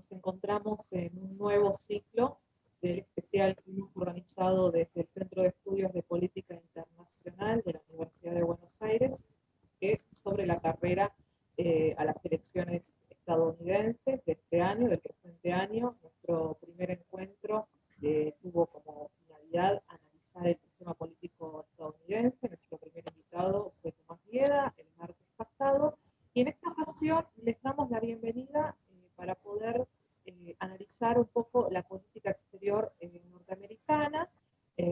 nos encontramos en un nuevo ciclo del especial que hemos organizado desde el Centro de Estudios de Política Internacional de la Universidad de Buenos Aires, que es sobre la carrera a las elecciones estadounidenses de este año, del presente año. Nuestro primer encuentro tuvo como finalidad analizar el sistema político estadounidense. Nuestro primer invitado fue Tomás Vieda el martes pasado, y en esta ocasión les damos la bienvenida para poder analizar un poco la política exterior norteamericana.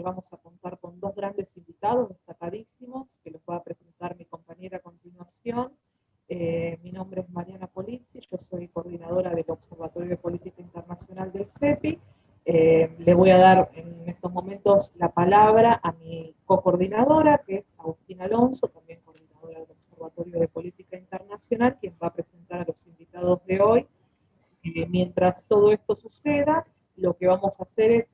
Vamos a contar con dos grandes invitados destacadísimos que los va a presentar mi compañera a continuación. Mi nombre es Mariana Polizzi, yo soy coordinadora del Observatorio de Política Internacional del CEPI. Le voy a dar en estos momentos la palabra a mi co-coordinadora, que es Agustina Alonso, también coordinadora del Observatorio de Política Internacional, quien va a presentar a los invitados de hoy. Mientras todo esto suceda, lo que vamos a hacer es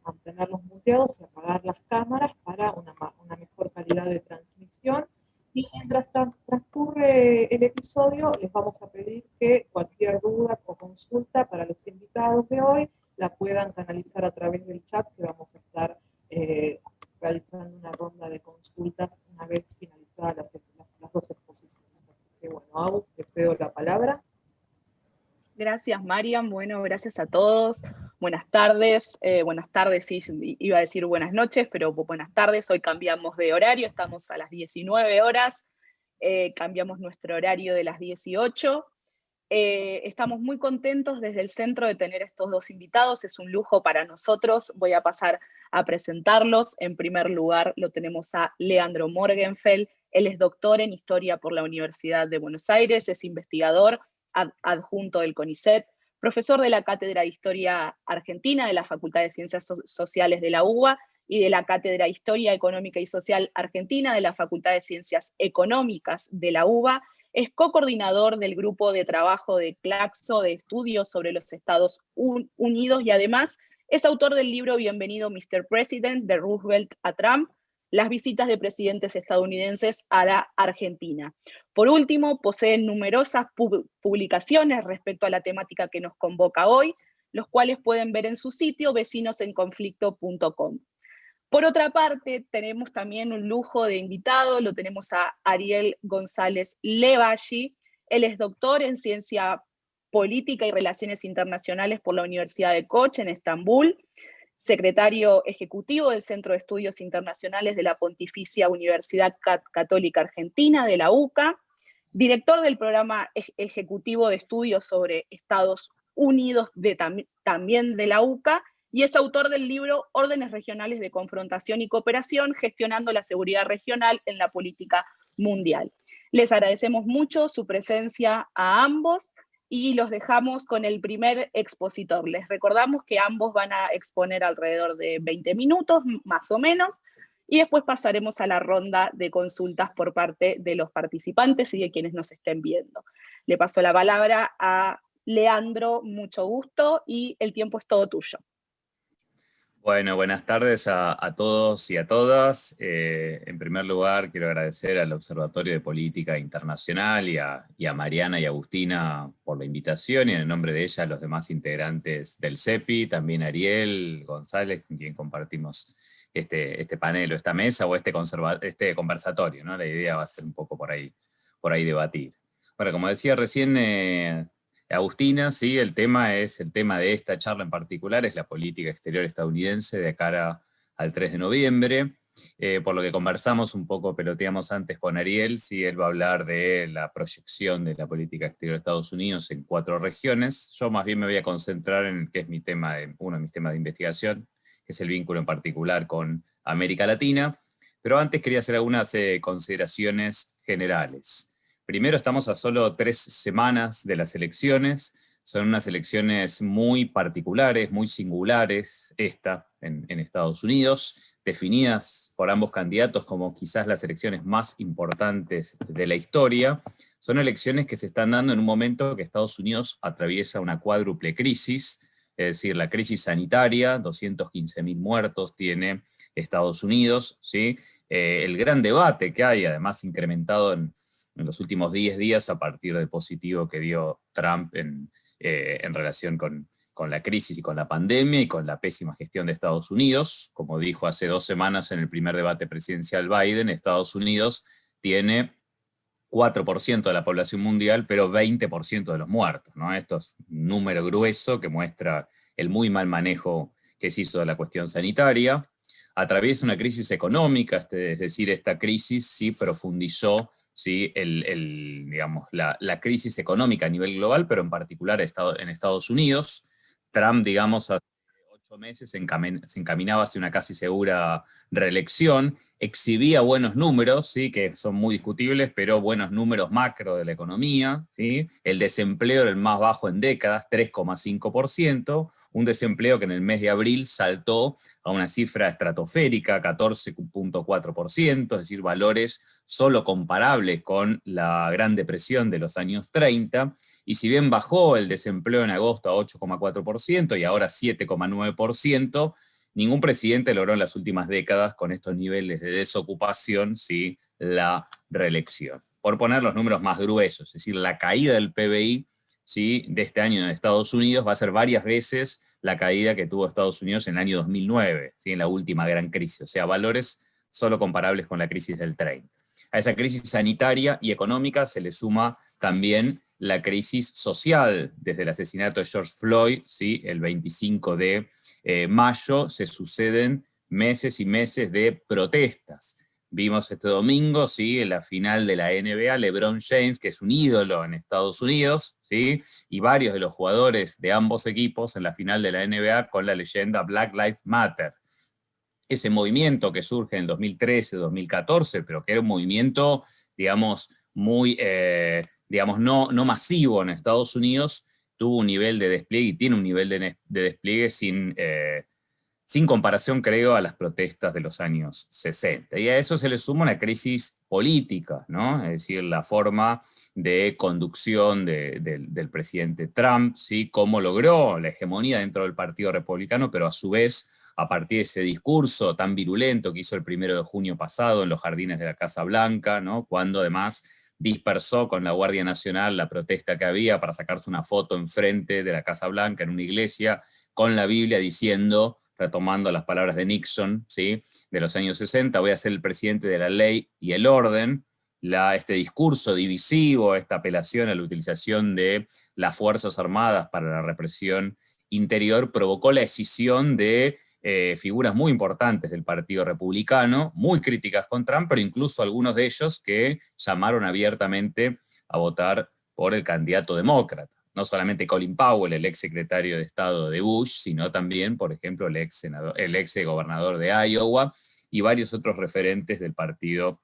mantenerlos muteados y apagar las cámaras para una mejor calidad de transmisión. Y mientras transcurre el episodio, les vamos a pedir que cualquier duda o consulta para los invitados de hoy la puedan canalizar a través del chat, que vamos a estar realizando una ronda de consultas una vez finalizadas las dos exposiciones. Así que bueno, Agus, te cedo la palabra. Gracias, Marian. Bueno, gracias a todos. Buenas tardes, sí, iba a decir buenas noches, pero buenas tardes. Hoy cambiamos de horario, estamos a las 19 horas, cambiamos nuestro horario de las 18. Estamos muy contentos desde el centro de tener estos dos invitados, es un lujo para nosotros. Voy a pasar a presentarlos. En primer lugar lo tenemos a Leandro Morgenfeld. Él es doctor en Historia por la Universidad de Buenos Aires, es investigador adjunto del CONICET, profesor de la Cátedra de Historia Argentina de la Facultad de Ciencias Sociales de la UBA y de la Cátedra de Historia Económica y Social Argentina de la Facultad de Ciencias Económicas de la UBA. Es co-coordinador del grupo de trabajo de Claxo de estudios sobre los Estados Unidos y además es autor del libro Bienvenido Mr. President, de Roosevelt a Trump, las visitas de presidentes estadounidenses a la Argentina. Por último, posee numerosas publicaciones respecto a la temática que nos convoca hoy, los cuales pueden ver en su sitio vecinosenconflicto.com. Por otra parte, tenemos también un lujo de invitado, lo tenemos a Ariel González Levashi. Él es doctor en Ciencia Política y Relaciones Internacionales por la Universidad de Koç en Estambul, secretario ejecutivo del Centro de Estudios Internacionales de la Pontificia Universidad Católica Argentina, de la UCA, director del programa ejecutivo de estudios sobre Estados Unidos también de la UCA, y es autor del libro Órdenes Regionales de Confrontación y Cooperación, gestionando la seguridad regional en la política mundial. Les agradecemos mucho su presencia a ambos y los dejamos con el primer expositor. Les recordamos que ambos van a exponer alrededor de 20 minutos, más o menos, y después pasaremos a la ronda de consultas por parte de los participantes y de quienes nos estén viendo. Le paso la palabra a Leandro, mucho gusto, y el tiempo es todo tuyo. Bueno, buenas tardes a todos y a todas. En primer lugar, quiero agradecer al Observatorio de Política Internacional y a Mariana y Agustina por la invitación, y en el nombre de ella a los demás integrantes del CEPI, también a Ariel González, con quien compartimos este panel o esta mesa o este conversatorio, ¿no? La idea va a ser un poco por ahí debatir. Bueno, como decía recién Agustina, sí, el tema de esta charla en particular es la política exterior estadounidense de cara al 3 de noviembre. Por lo que conversamos un poco, peloteamos antes con Ariel, sí, él va a hablar de la proyección de la política exterior de Estados Unidos en 4 regiones. Yo más bien me voy a concentrar en el que es uno de mis temas de investigación, que es el vínculo en particular con América Latina. Pero antes quería hacer algunas consideraciones generales. Primero, estamos a solo 3 semanas de las elecciones. Son unas elecciones muy particulares, muy singulares, en Estados Unidos, definidas por ambos candidatos como quizás las elecciones más importantes de la historia. Son elecciones que se están dando en un momento que Estados Unidos atraviesa una cuádruple crisis, es decir, la crisis sanitaria, 215.000 muertos tiene Estados Unidos, ¿sí? El gran debate que hay, además incrementado en los últimos 10 días a partir del positivo que dio Trump en en relación con la crisis y con la pandemia y con la pésima gestión de Estados Unidos. Como dijo hace 2 semanas en el primer debate presidencial Biden, Estados Unidos tiene 4% de la población mundial, pero 20% de los muertos, ¿no? Esto es un número grueso que muestra el muy mal manejo que se hizo de la cuestión sanitaria. Atraviesa una crisis económica, es decir, esta crisis sí profundizó, ¿sí? Digamos, la crisis económica a nivel global, pero en particular en Estados Unidos. Trump, digamos, hace 8 meses se encaminaba hacia una casi segura reelección, exhibía buenos números, ¿sí? Que son muy discutibles, pero buenos números macro de la economía, ¿sí? El desempleo era el más bajo en décadas, 3,5%, un desempleo que en el mes de abril saltó a una cifra estratosférica, 14,4%, es decir, valores solo comparables con la Gran Depresión de los años 30, y si bien bajó el desempleo en agosto a 8,4% y ahora 7,9%, ningún presidente logró en las últimas décadas con estos niveles de desocupación, ¿sí? La reelección. Por poner los números más gruesos, es decir, la caída del PBI, ¿sí? De este año en Estados Unidos va a ser varias veces la caída que tuvo Estados Unidos en el año 2009, ¿sí? En la última gran crisis, o sea, valores solo comparables con la crisis del 30. A esa crisis sanitaria y económica se le suma también la crisis social, desde el asesinato de George Floyd, ¿sí? El 25 de mayo, se suceden meses y meses de protestas. Vimos este domingo, ¿sí? En la final de la NBA, LeBron James, que es un ídolo en Estados Unidos, ¿sí? Y varios de los jugadores de ambos equipos en la final de la NBA con la leyenda Black Lives Matter. Ese movimiento que surge en 2013, 2014, pero que era un movimiento, digamos, muy, digamos, no masivo en Estados Unidos, tuvo un nivel de despliegue y tiene un nivel de despliegue sin comparación, creo, a las protestas de los años 60. Y a eso se le suma una crisis política, ¿no? Es decir, la forma de conducción del presidente Trump, ¿sí? Cómo logró la hegemonía dentro del Partido Republicano, pero a su vez, a partir de ese discurso tan virulento que hizo el 1 de junio pasado en los jardines de la Casa Blanca, ¿no? Cuando además dispersó con la Guardia Nacional la protesta que había para sacarse una foto enfrente de la Casa Blanca en una iglesia con la Biblia diciendo, retomando las palabras de Nixon, ¿sí? De los años 60, voy a ser el presidente de la ley y el orden. Este discurso divisivo, esta apelación a la utilización de las Fuerzas Armadas para la represión interior, provocó la escisión de figuras muy importantes del Partido Republicano, muy críticas con Trump, pero incluso algunos de ellos que llamaron abiertamente a votar por el candidato demócrata. No solamente Colin Powell, el ex secretario de Estado de Bush, sino también, por ejemplo, el ex gobernador de Iowa y varios otros referentes del Partido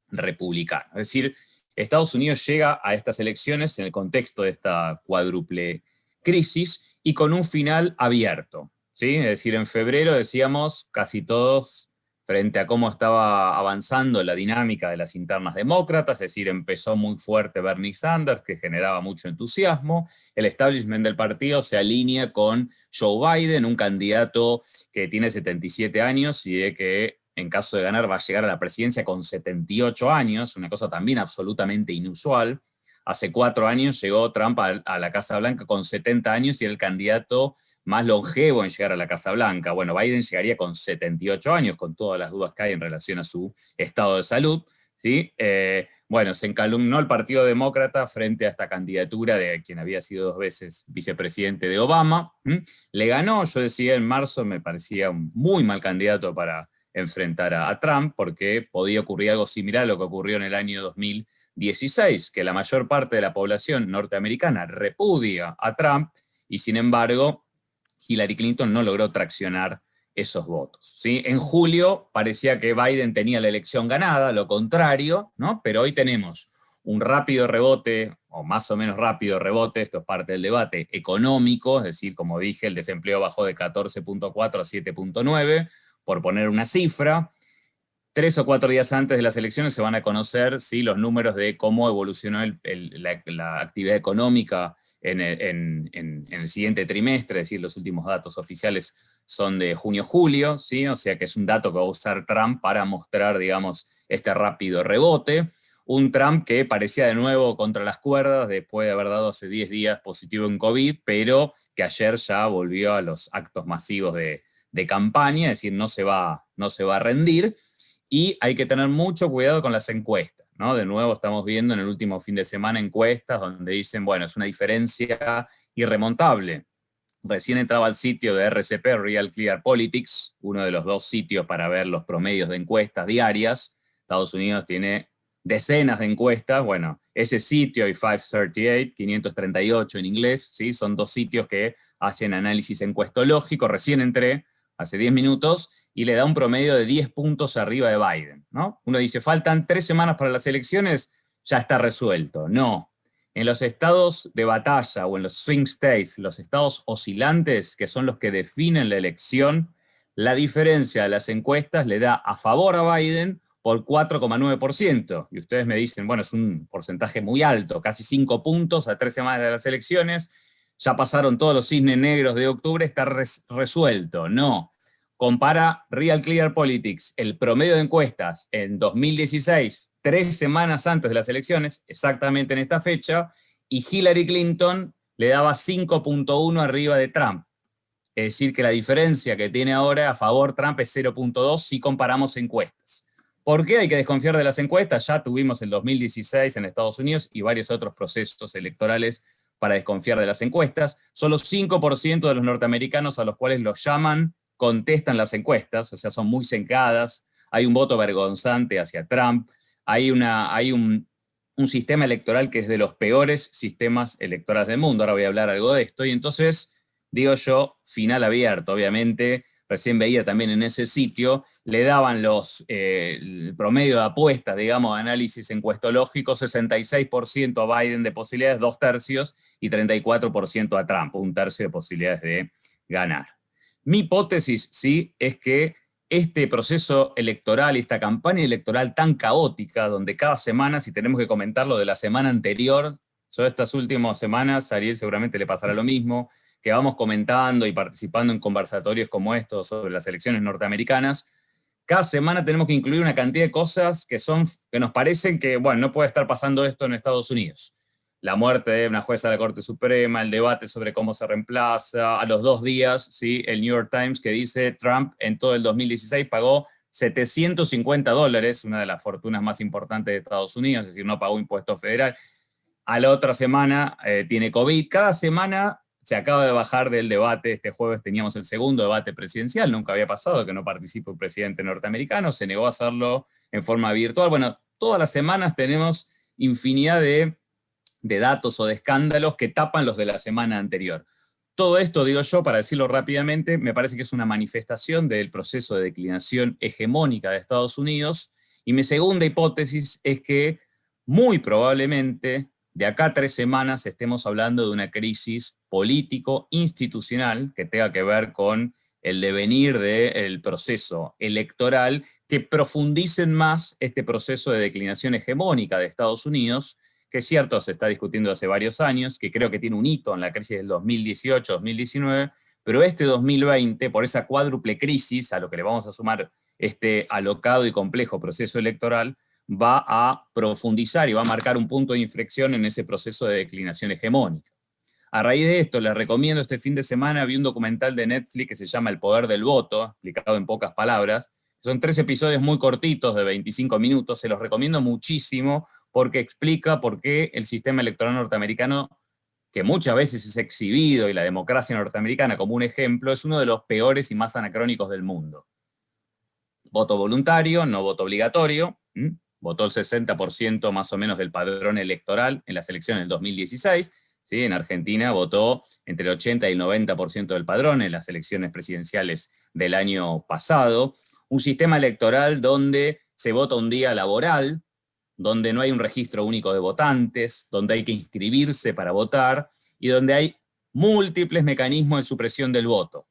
Republicano. Es decir, Estados Unidos llega a estas elecciones en el contexto de esta cuádruple crisis y con un final abierto, ¿sí? Es decir, en febrero decíamos casi todos frente a cómo estaba avanzando la dinámica de las internas demócratas, es decir, empezó muy fuerte Bernie Sanders, que generaba mucho entusiasmo, el establishment del partido se alinea con Joe Biden, un candidato que tiene 77 años y de que en caso de ganar va a llegar a la presidencia con 78 años, una cosa también absolutamente inusual. Hace 4 años llegó Trump a la Casa Blanca con 70 años y era el candidato más longevo en llegar a la Casa Blanca. Bueno, Biden llegaría con 78 años, con todas las dudas que hay en relación a su estado de salud, ¿sí? Bueno, se encalumnó el Partido Demócrata frente a esta candidatura de quien había sido 2 veces vicepresidente de Obama. Le ganó, yo decía en marzo, me parecía un muy mal candidato para enfrentar a Trump, porque podía ocurrir algo similar a lo que ocurrió en el año 2016, que la mayor parte de la población norteamericana repudia a Trump, y sin embargo, Hillary Clinton no logró traccionar esos votos, ¿sí? En julio parecía que Biden tenía la elección ganada, lo contrario, ¿no? Pero hoy tenemos un rápido rebote, o más o menos rápido rebote, esto es parte del debate económico, es decir, como dije, el desempleo bajó de 14,4 a 7,9, por poner una cifra. 3 o 4 días antes de las elecciones se van a conocer, ¿sí? Los números de cómo evolucionó la actividad económica en el siguiente trimestre, es decir, los últimos datos oficiales son de junio-julio, ¿sí? O sea que es un dato que va a usar Trump para mostrar, digamos, este rápido rebote. un Trump que parecía de nuevo contra las cuerdas después de haber dado hace 10 días positivo en COVID, pero que ayer ya volvió a los actos masivos de campaña, es decir, no se va a rendir, y hay que tener mucho cuidado con las encuestas, ¿no? De nuevo estamos viendo en el último fin de semana encuestas donde dicen, bueno, es una diferencia irremontable. Recién entraba al sitio de RCP, Real Clear Politics, uno de los 2 sitios para ver los promedios de encuestas diarias. Estados Unidos tiene decenas de encuestas, bueno, ese sitio y 538, 538 en inglés, ¿sí? Son 2 sitios que hacen análisis encuestológico. Recién entré hace 10 minutos y le da un promedio de 10 puntos arriba de Biden, ¿no? Uno dice, faltan 3 semanas para las elecciones, ya está resuelto. No. En los estados de batalla o en los swing states, los estados oscilantes, que son los que definen la elección, la diferencia de las encuestas le da a favor a Biden por 4,9%. Y ustedes me dicen, bueno, es un porcentaje muy alto, casi 5 puntos a 3 semanas de las elecciones, ya pasaron todos los cisnes negros de octubre, está resuelto. No. Compara Real Clear Politics, el promedio de encuestas en 2016, 3 semanas antes de las elecciones, exactamente en esta fecha, y Hillary Clinton le daba 5,1 arriba de Trump. Es decir, que la diferencia que tiene ahora a favor Trump es 0,2 si comparamos encuestas. ¿Por qué hay que desconfiar de las encuestas? Ya tuvimos el 2016 en Estados Unidos y varios otros procesos electorales para desconfiar de las encuestas. Solo 5% de los norteamericanos a los cuales los llaman contestan las encuestas, o sea, son muy sesgadas, hay un voto vergonzante hacia Trump, hay un sistema electoral que es de los peores sistemas electorales del mundo. Ahora voy a hablar algo de esto, y entonces, digo yo, final abierto, obviamente, recién veía también en ese sitio, le daban el promedio de apuestas, digamos, de análisis encuestológico, 66% a Biden de posibilidades, 2/3, y 34% a Trump, 1/3 de posibilidades de ganar. Mi hipótesis, sí, es que este proceso electoral, esta campaña electoral tan caótica, donde cada semana, si tenemos que comentar lo de la semana anterior, yo estas últimas semanas, a Ariel seguramente le pasará lo mismo, que vamos comentando y participando en conversatorios como estos sobre las elecciones norteamericanas, cada semana tenemos que incluir una cantidad de cosas que nos parecen que, bueno, no puede estar pasando esto en Estados Unidos. La muerte de una jueza de la Corte Suprema, el debate sobre cómo se reemplaza, a los 2 días, ¿sí? El New York Times que dice Trump en todo el 2016 pagó $750, una de las fortunas más importantes de Estados Unidos, es decir, no pagó impuesto federal. A la otra semana tiene COVID. Cada semana se acaba de bajar del debate. Este jueves teníamos el segundo debate presidencial, nunca había pasado que no participe un presidente norteamericano, se negó a hacerlo en forma virtual. Bueno, todas las semanas tenemos infinidad de datos o de escándalos que tapan los de la semana anterior. Todo esto, digo yo, para decirlo rápidamente, me parece que es una manifestación del proceso de declinación hegemónica de Estados Unidos, y mi segunda hipótesis es que muy probablemente de acá a 3 semanas estemos hablando de una crisis político-institucional que tenga que ver con el devenir del proceso electoral, que profundicen más este proceso de declinación hegemónica de Estados Unidos, que es cierto, se está discutiendo hace varios años, que creo que tiene un hito en la crisis del 2018-2019, pero este 2020, por esa cuádruple crisis, a lo que le vamos a sumar este alocado y complejo proceso electoral, va a profundizar y va a marcar un punto de inflexión en ese proceso de declinación hegemónica. A raíz de esto, les recomiendo este fin de semana, vi un documental de Netflix que se llama El Poder del Voto, explicado en pocas palabras. Son 3 episodios muy cortitos, de 25 minutos, se los recomiendo muchísimo, porque explica por qué el sistema electoral norteamericano, que muchas veces es exhibido, y la democracia norteamericana como un ejemplo, es uno de los peores y más anacrónicos del mundo. Voto voluntario, no voto obligatorio, votó el 60% más o menos del padrón electoral en las elecciones del 2016, ¿sí? En Argentina votó entre el 80 y el 90% del padrón en las elecciones presidenciales del año pasado. Un sistema electoral donde se vota un día laboral, donde no hay un registro único de votantes, donde hay que inscribirse para votar, y donde hay múltiples mecanismos de supresión del voto.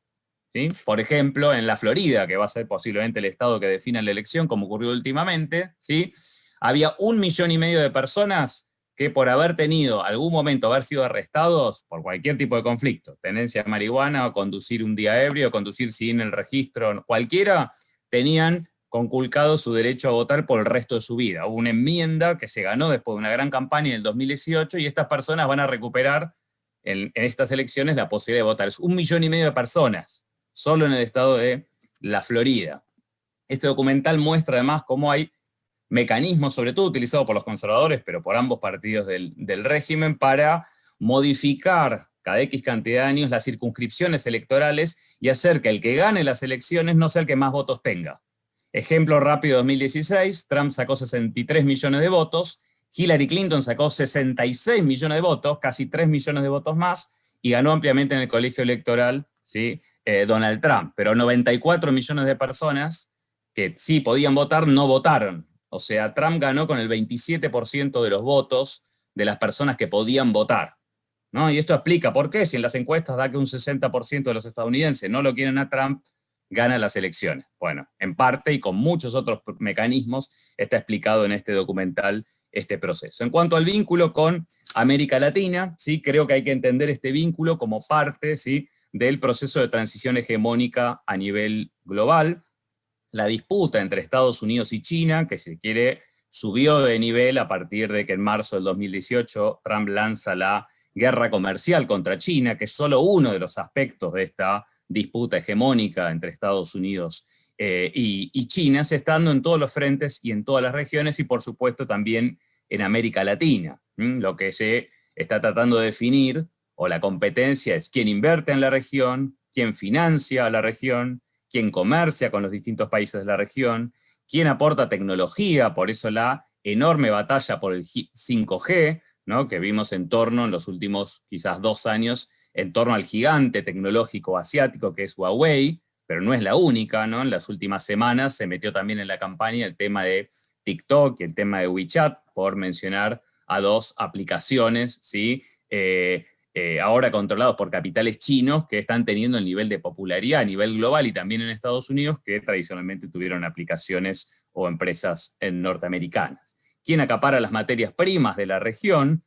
¿Sí? Por ejemplo, en la Florida, que va a ser posiblemente el estado que defina la elección, como ocurrió últimamente, ¿sí? Había 1,5 millones de personas que por haber tenido algún momento, haber sido arrestados por cualquier tipo de conflicto, tenencia de marihuana, o conducir un día ebrio, o conducir sin el registro, cualquiera, tenían conculcado su derecho a votar por el resto de su vida. Hubo una enmienda que se ganó después de una gran campaña en el 2018 y estas personas van a recuperar en estas elecciones la posibilidad de votar. Es 1,5 millones de personas, solo en el estado de la Florida. Este documental muestra además cómo hay mecanismos, sobre todo utilizados por los conservadores, pero por ambos partidos del régimen, para modificar cada X cantidad de años las circunscripciones electorales y hacer que el que gane las elecciones no sea el que más votos tenga. Ejemplo rápido, 2016, Trump sacó 63 millones de votos, Hillary Clinton sacó 66 millones de votos, casi 3 millones de votos más, y ganó ampliamente en el colegio electoral, ¿sí? Donald Trump. Pero 94 millones de personas que sí podían votar no votaron. O sea, Trump ganó con el 27% de los votos de las personas que podían votar, ¿no? Y esto explica por qué, si en las encuestas da que un 60% de los estadounidenses no lo quieren a Trump, gana las elecciones. Bueno, en parte y con muchos otros mecanismos está explicado en este documental este proceso. En cuanto al vínculo con América Latina, ¿sí? Creo que hay que entender este vínculo como parte, ¿sí?, del proceso de transición hegemónica a nivel global. La disputa entre Estados Unidos y China, que si quiere subió de nivel a partir de que en marzo del 2018 Trump lanza la guerra comercial contra China, que es solo uno de los aspectos de esta disputa hegemónica entre Estados Unidos y China, se está dando en todos los frentes y en todas las regiones, y por supuesto también en América Latina. Lo que se está tratando de definir, o la competencia, es quién invierte en la región, quién financia a la región, quién comercia con los distintos países de la región, quién aporta tecnología, por eso la enorme batalla por el 5G, ¿no?, que vimos en los últimos quizás 2 años, en torno al gigante tecnológico asiático que es Huawei, pero no es la única, ¿no? En las últimas semanas se metió también en la campaña el tema de TikTok y el tema de WeChat, por mencionar a 2 aplicaciones, ¿sí? Ahora controlados por capitales chinos que están teniendo el nivel de popularidad a nivel global y también en Estados Unidos que tradicionalmente tuvieron aplicaciones o empresas norteamericanas. ¿Quién acapara las materias primas de la región?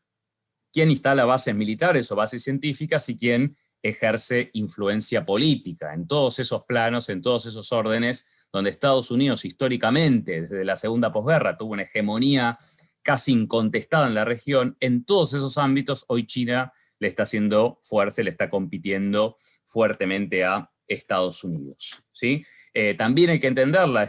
¿Quién instala bases militares o bases científicas? Y quién ejerce influencia política en todos esos planos, en todos esos órdenes, donde Estados Unidos históricamente, desde la segunda posguerra, tuvo una hegemonía casi incontestada en la región. En todos esos ámbitos, hoy China le está haciendo fuerza, le está compitiendo fuertemente a Estados Unidos, ¿sí? También hay que entenderla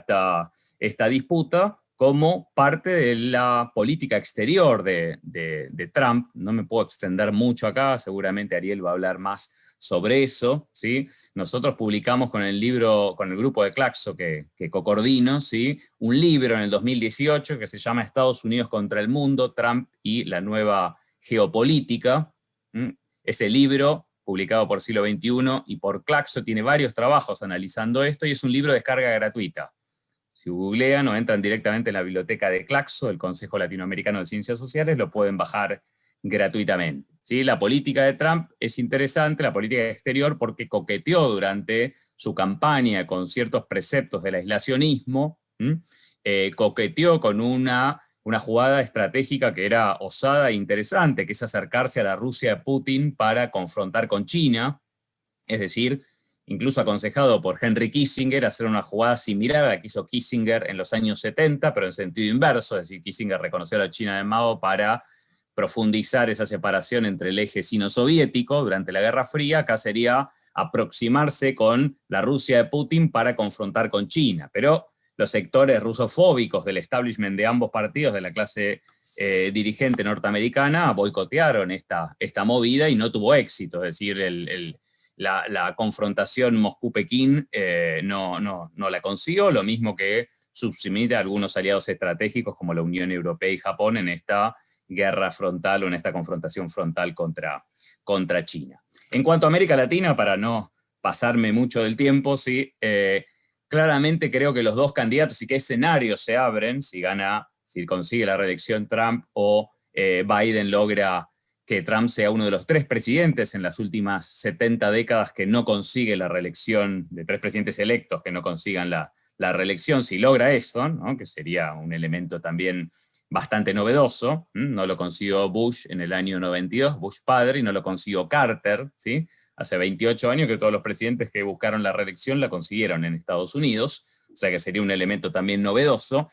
esta disputa como parte de la política exterior de Trump. No me puedo extender mucho acá, seguramente Ariel va a hablar más sobre eso, ¿sí? Nosotros publicamos con el grupo de Claxo que cocoordino, ¿sí?, un libro en el 2018 que se llama Estados Unidos contra el mundo, Trump y la nueva geopolítica. Ese libro, publicado por Siglo XXI y por Claxo, tiene varios trabajos analizando esto y es un libro de descarga gratuita. Si googlean o entran directamente en la biblioteca de Claxo, el Consejo Latinoamericano de Ciencias Sociales, lo pueden bajar gratuitamente, ¿sí? La política de Trump es interesante, la política exterior, porque coqueteó durante su campaña con ciertos preceptos del aislacionismo, coqueteó con una jugada estratégica que era osada e interesante, que es acercarse a la Rusia de Putin para confrontar con China, es decir, incluso aconsejado por Henry Kissinger, hacer una jugada similar a la que hizo Kissinger en los años 70, pero en sentido inverso, es decir, Kissinger reconoció a la China de Mao para profundizar esa separación entre el eje sino-soviético durante la Guerra Fría. Acá sería aproximarse con la Rusia de Putin para confrontar con China, pero los sectores rusofóbicos del establishment de ambos partidos, de la clase dirigente norteamericana, boicotearon esta movida y no tuvo éxito, es decir, la confrontación Moscú-Pekín no la consiguió, lo mismo que subsumir a algunos aliados estratégicos como la Unión Europea y Japón en esta guerra frontal o en esta confrontación frontal contra China. En cuanto a América Latina, para no pasarme mucho del tiempo, sí, claramente creo que los 2 candidatos y qué escenarios se abren si consigue la reelección Trump o Biden logra que Trump sea uno de los 3 presidentes en las últimas 70 décadas que no consigue la reelección, de 3 presidentes electos que no consigan la reelección. Si logra eso, ¿no?, que sería un elemento también bastante novedoso, no lo consiguió Bush en el año 92, Bush padre, y no lo consiguió Carter, ¿sí?, hace 28 años, que todos los presidentes que buscaron la reelección la consiguieron en Estados Unidos. o sea que sería un elemento también novedoso.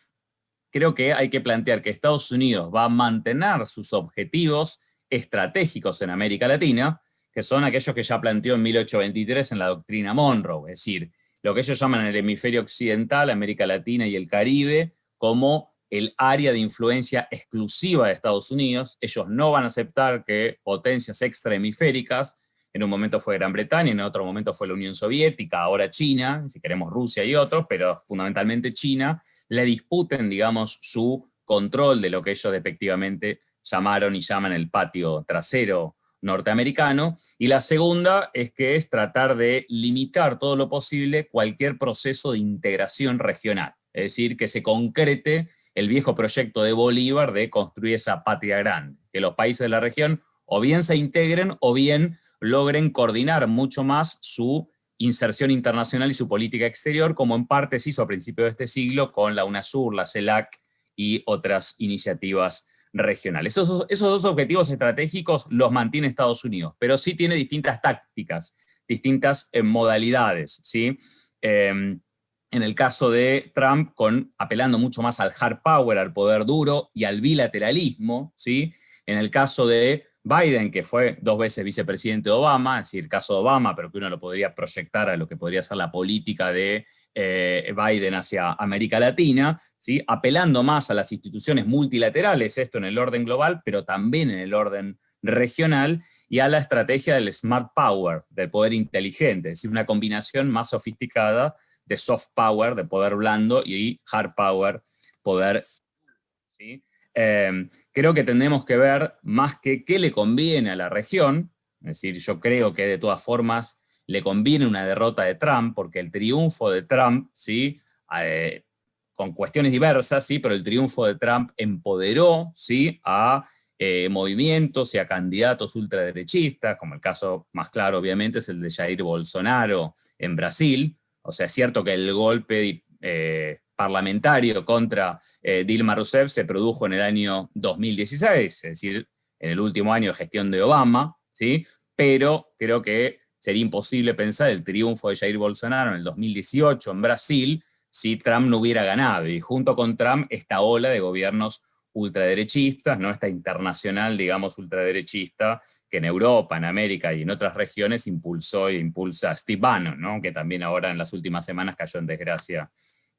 Creo que hay que plantear que Estados Unidos va a mantener sus objetivos estratégicos en América Latina, que son aquellos que ya planteó en 1823 en la doctrina Monroe, es decir, lo que ellos llaman el hemisferio occidental, América Latina y el Caribe, como el área de influencia exclusiva de Estados Unidos. Ellos no van a aceptar que potencias extrahemisféricas, en un momento fue Gran Bretaña, en otro momento fue la Unión Soviética, ahora China, si queremos Rusia y otros, pero fundamentalmente China, le disputen, digamos, su control de lo que ellos despectivamente llamaron y llaman el patio trasero norteamericano. Y la segunda es que es tratar de limitar todo lo posible cualquier proceso de integración regional. Es decir, que se concrete el viejo proyecto de Bolívar de construir esa patria grande, que los países de la región o bien se integren o bien logren coordinar mucho más su inserción internacional y su política exterior, como en parte se hizo a principios de este siglo con la UNASUR, la CELAC y otras iniciativas regionales. Esos dos objetivos estratégicos los mantiene Estados Unidos, pero sí tiene distintas tácticas, distintas modalidades, ¿sí? En el caso de Trump, apelando mucho más al hard power, al poder duro y al bilateralismo, ¿sí? En el caso de Biden, que fue 2 veces vicepresidente de Obama, es decir, el caso de Obama, pero que uno lo podría proyectar a lo que podría ser la política de Biden hacia América Latina, ¿sí? Apelando más a las instituciones multilaterales, esto en el orden global, pero también en el orden regional, y a la estrategia del smart power, del poder inteligente, es decir, una combinación más sofisticada de soft power, de poder blando, y hard power, poder, ¿sí? Creo que tendremos que ver más que qué le conviene a la región, es decir, yo creo que de todas formas le conviene una derrota de Trump, porque el triunfo de Trump, ¿sí? Con cuestiones diversas, ¿sí? Pero el triunfo de Trump empoderó, ¿sí? A movimientos y a candidatos ultraderechistas, como el caso más claro obviamente es el de Jair Bolsonaro en Brasil. O sea, es cierto que el golpe parlamentario contra Dilma Rousseff se produjo en el año 2016, es decir, en el último año de gestión de Obama, ¿sí? Pero creo que sería imposible pensar el triunfo de Jair Bolsonaro en el 2018 en Brasil si Trump no hubiera ganado. Y junto con Trump, esta ola de gobiernos ultraderechistas, ¿no? Esta internacional, digamos, ultraderechista, que en Europa, en América y en otras regiones impulsó e impulsa Steve Bannon, ¿no? Que también ahora en las últimas semanas cayó en desgracia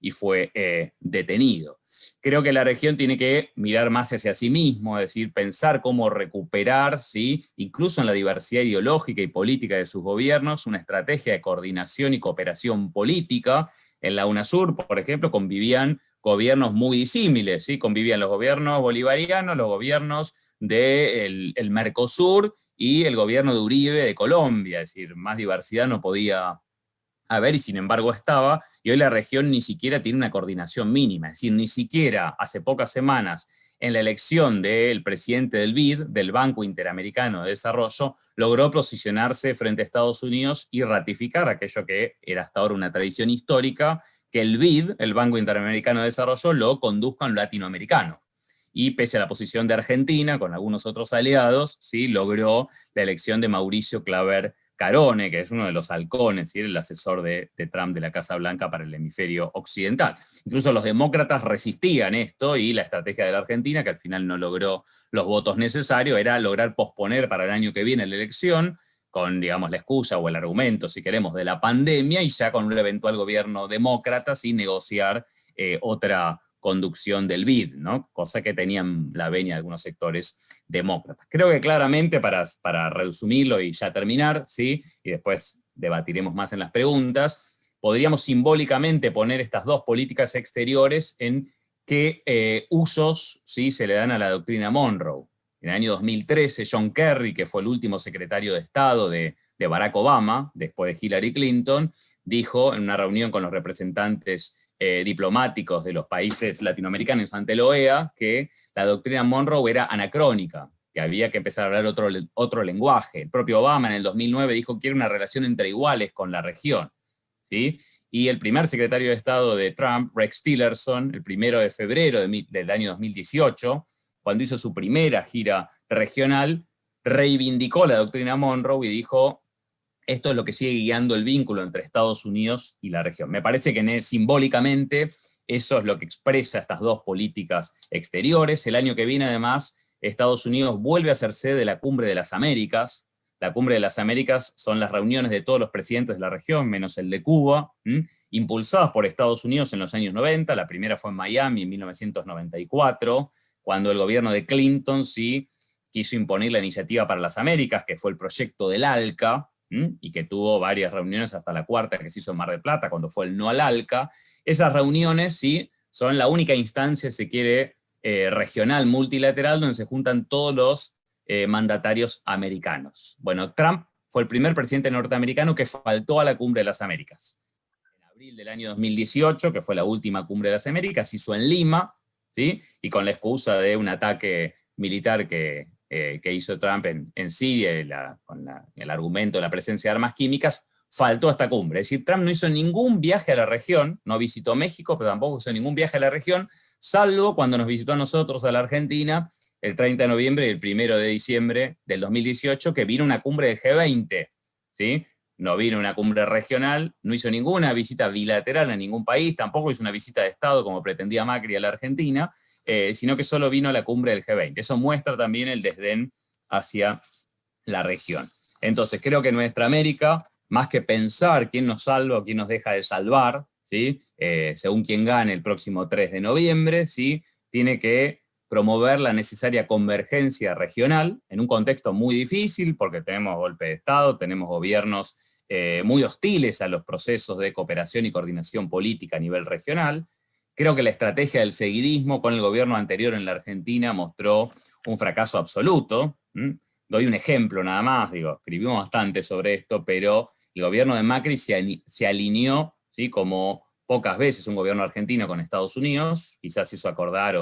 y fue detenido. Creo que la región tiene que mirar más hacia sí mismo, es decir, pensar cómo recuperar, ¿sí? Incluso en la diversidad ideológica y política de sus gobiernos, una estrategia de coordinación y cooperación política. En la UNASUR, por ejemplo, convivían gobiernos muy disímiles, ¿sí? Convivían los gobiernos bolivarianos, los gobiernos del Mercosur y el gobierno de Uribe de Colombia, es decir, más diversidad no podía haber, y sin embargo estaba, y hoy la región ni siquiera tiene una coordinación mínima, es decir, ni siquiera hace pocas semanas en la elección del presidente del BID, del Banco Interamericano de Desarrollo, logró posicionarse frente a Estados Unidos y ratificar aquello que era hasta ahora una tradición histórica, que el BID, el Banco Interamericano de Desarrollo, lo conduzca un latinoamericano. Y pese a la posición de Argentina, con algunos otros aliados, ¿sí? Logró la elección de Mauricio Claver Carone, que es uno de los halcones, ¿sí? El asesor de Trump de la Casa Blanca para el hemisferio occidental. Incluso los demócratas resistían esto, y la estrategia de la Argentina, que al final no logró los votos necesarios, era lograr posponer para el año que viene la elección, con, digamos, la excusa o el argumento, si queremos, de la pandemia, y ya con un eventual gobierno demócrata, sin negociar otra conducción del BID, ¿no? Cosa que tenían la venia de algunos sectores demócratas. Creo que claramente, para resumirlo y ya terminar, ¿sí? Y después debatiremos más en las preguntas, podríamos simbólicamente poner estas dos políticas exteriores en qué usos, ¿sí? Se le dan a la doctrina Monroe. En el año 2013, John Kerry, que fue el último secretario de Estado de Barack Obama, después de Hillary Clinton, dijo en una reunión con los representantes diplomáticos de los países latinoamericanos ante la OEA que la doctrina Monroe era anacrónica, que había que empezar a hablar otro lenguaje. El propio Obama en el 2009 dijo que quiere una relación entre iguales con la región, ¿sí? Y el primer secretario de Estado de Trump, Rex Tillerson, el 1 de febrero del año 2018, cuando hizo su primera gira regional, reivindicó la doctrina Monroe y dijo: esto es lo que sigue guiando el vínculo entre Estados Unidos y la región. Me parece que simbólicamente eso es lo que expresa estas dos políticas exteriores. El año que viene, además, Estados Unidos vuelve a ser sede de la Cumbre de las Américas. La Cumbre de las Américas son las reuniones de todos los presidentes de la región, menos el de Cuba, impulsadas por Estados Unidos en los años 90. La primera fue en Miami en 1994, cuando el gobierno de Clinton sí quiso imponer la Iniciativa para las Américas, que fue el proyecto del ALCA, y que tuvo varias reuniones hasta la cuarta que se hizo en Mar del Plata, cuando fue el no al ALCA. Esas reuniones sí son la única instancia, si se quiere, regional, multilateral, donde se juntan todos los mandatarios americanos. Bueno, Trump fue el primer presidente norteamericano que faltó a la Cumbre de las Américas. En abril del año 2018, que fue la última Cumbre de las Américas, hizo en Lima, ¿sí? Y con la excusa de un ataque militar que hizo Trump en Siria, con el argumento de la presencia de armas químicas, faltó a esta cumbre. Es decir, Trump no hizo ningún viaje a la región, no visitó México, pero tampoco hizo ningún viaje a la región, salvo cuando nos visitó a nosotros a la Argentina, el 30 de noviembre y el 1 de diciembre del 2018, que vino una cumbre del G20, ¿sí? No vino una cumbre regional, no hizo ninguna visita bilateral a ningún país, tampoco hizo una visita de Estado como pretendía Macri a la Argentina, sino que solo vino a la cumbre del G20. Eso muestra también el desdén hacia la región. Entonces creo que nuestra América, más que pensar quién nos salva o quién nos deja de salvar, ¿sí? Según quien gane el próximo 3 de noviembre, ¿sí? Tiene que promover la necesaria convergencia regional en un contexto muy difícil, porque tenemos golpe de Estado, tenemos gobiernos muy hostiles a los procesos de cooperación y coordinación política a nivel regional. Creo que la estrategia del seguidismo con el gobierno anterior en la Argentina mostró un fracaso absoluto. Doy un ejemplo nada más, escribimos bastante sobre esto, pero el gobierno de Macri se alineó, ¿sí? Como pocas veces un gobierno argentino con Estados Unidos, quizás hizo acordar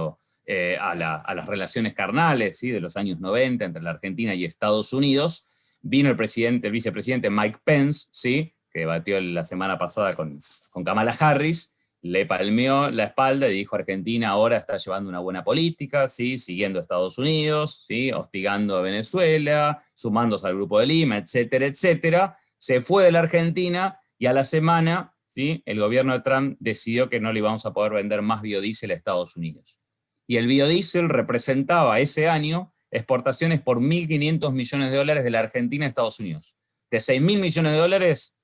a las relaciones carnales, ¿sí? De los años 90 entre la Argentina y Estados Unidos. Vino el vicepresidente Mike Pence, ¿sí? Que debatió la semana pasada con Kamala Harris, le palmeó la espalda y dijo: Argentina ahora está llevando una buena política, ¿sí? Siguiendo a Estados Unidos, ¿sí? Hostigando a Venezuela, sumándose al Grupo de Lima, etcétera, etcétera. Se fue de la Argentina y a la semana, ¿sí? El gobierno de Trump decidió que no le íbamos a poder vender más biodiesel a Estados Unidos. Y el biodiesel representaba ese año exportaciones por $1.500 millones de la Argentina a Estados Unidos. De $6.000 millones de dólares,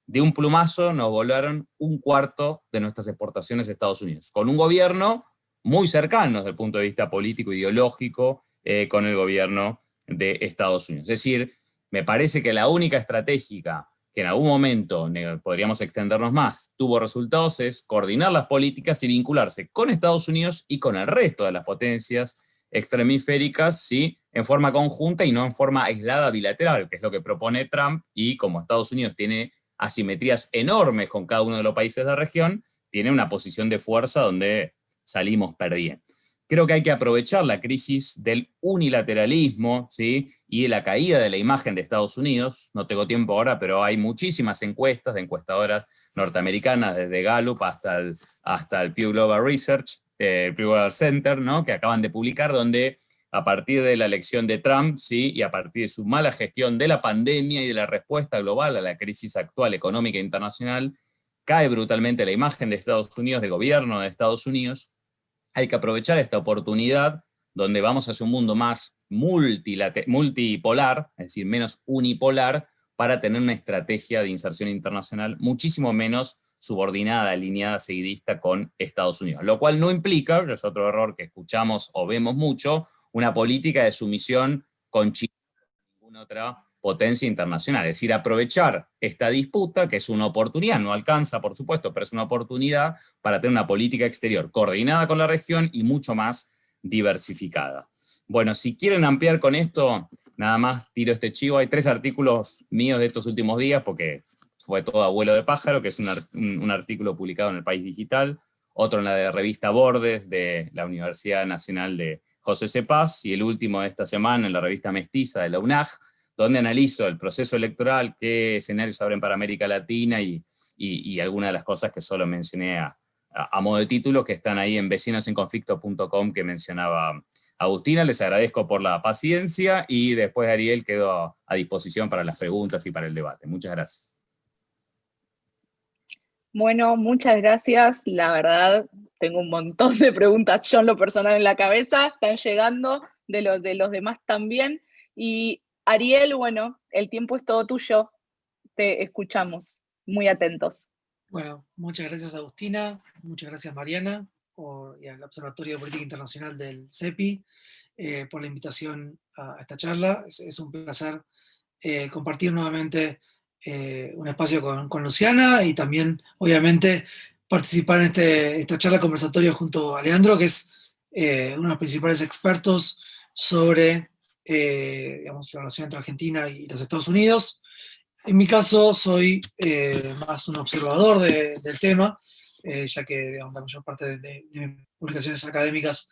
de un plumazo nos volaron un cuarto de nuestras exportaciones a Estados Unidos, con un gobierno muy cercano desde el punto de vista político, ideológico, con el gobierno de Estados Unidos. Es decir, me parece que la única estratégica que en algún momento, podríamos extendernos más, tuvo resultados es coordinar las políticas y vincularse con Estados Unidos y con el resto de las potencias extrhemisféricas, ¿sí? En forma conjunta y no en forma aislada bilateral, que es lo que propone Trump, y como Estados Unidos tiene asimetrías enormes con cada uno de los países de la región, tiene una posición de fuerza donde salimos perdiendo. Creo que hay que aprovechar la crisis del unilateralismo, ¿sí? Y de la caída de la imagen de Estados Unidos. No tengo tiempo ahora, pero hay muchísimas encuestas de encuestadoras norteamericanas, desde Gallup hasta el Pew Global Research, el Pew Global Center, ¿no? Que acaban de publicar, donde a partir de la elección de Trump, ¿sí? Y a partir de su mala gestión de la pandemia y de la respuesta global a la crisis actual económica internacional, cae brutalmente la imagen de Estados Unidos, del gobierno de Estados Unidos. Hay que aprovechar esta oportunidad donde vamos hacia un mundo más multipolar, es decir, menos unipolar, para tener una estrategia de inserción internacional muchísimo menos subordinada, alineada, seguidista con Estados Unidos. Lo cual no implica, que es otro error que escuchamos o vemos mucho, una política de sumisión con China o ninguna otra potencia internacional. Es decir, aprovechar esta disputa, que es una oportunidad, no alcanza, por supuesto, pero es una oportunidad para tener una política exterior coordinada con la región y mucho más diversificada. Bueno, si quieren ampliar con esto, nada más tiro este chivo. Hay 3 artículos míos de estos últimos días, porque fue todo a vuelo de pájaro, que es un artículo publicado en El País Digital, otro en la revista Bordes de la Universidad Nacional de José C. Paz, y el último de esta semana en la revista Mestiza de la UNAG, donde analizo el proceso electoral, qué escenarios abren para América Latina y algunas de las cosas que solo mencioné a modo de título, que están ahí en vecinosenconflicto.com que mencionaba Agustina. Les agradezco por la paciencia y después, Ariel, quedo a disposición para las preguntas y para el debate. Muchas gracias. Bueno, muchas gracias. La verdad, tengo un montón de preguntas yo en lo personal en la cabeza, están llegando, de los demás también. Y Ariel, bueno, el tiempo es todo tuyo, te escuchamos, muy atentos. Bueno, muchas gracias Agustina, muchas gracias Mariana y al Observatorio de Política Internacional del CEPI por la invitación a esta charla. Es un placer compartir nuevamente un espacio con Luciana y también, obviamente, participar en esta charla conversatoria junto a Leandro, que es uno de los principales expertos sobre digamos, la relación entre Argentina y los Estados Unidos. En mi caso soy más un observador del tema, ya que digamos, la mayor parte de mis publicaciones académicas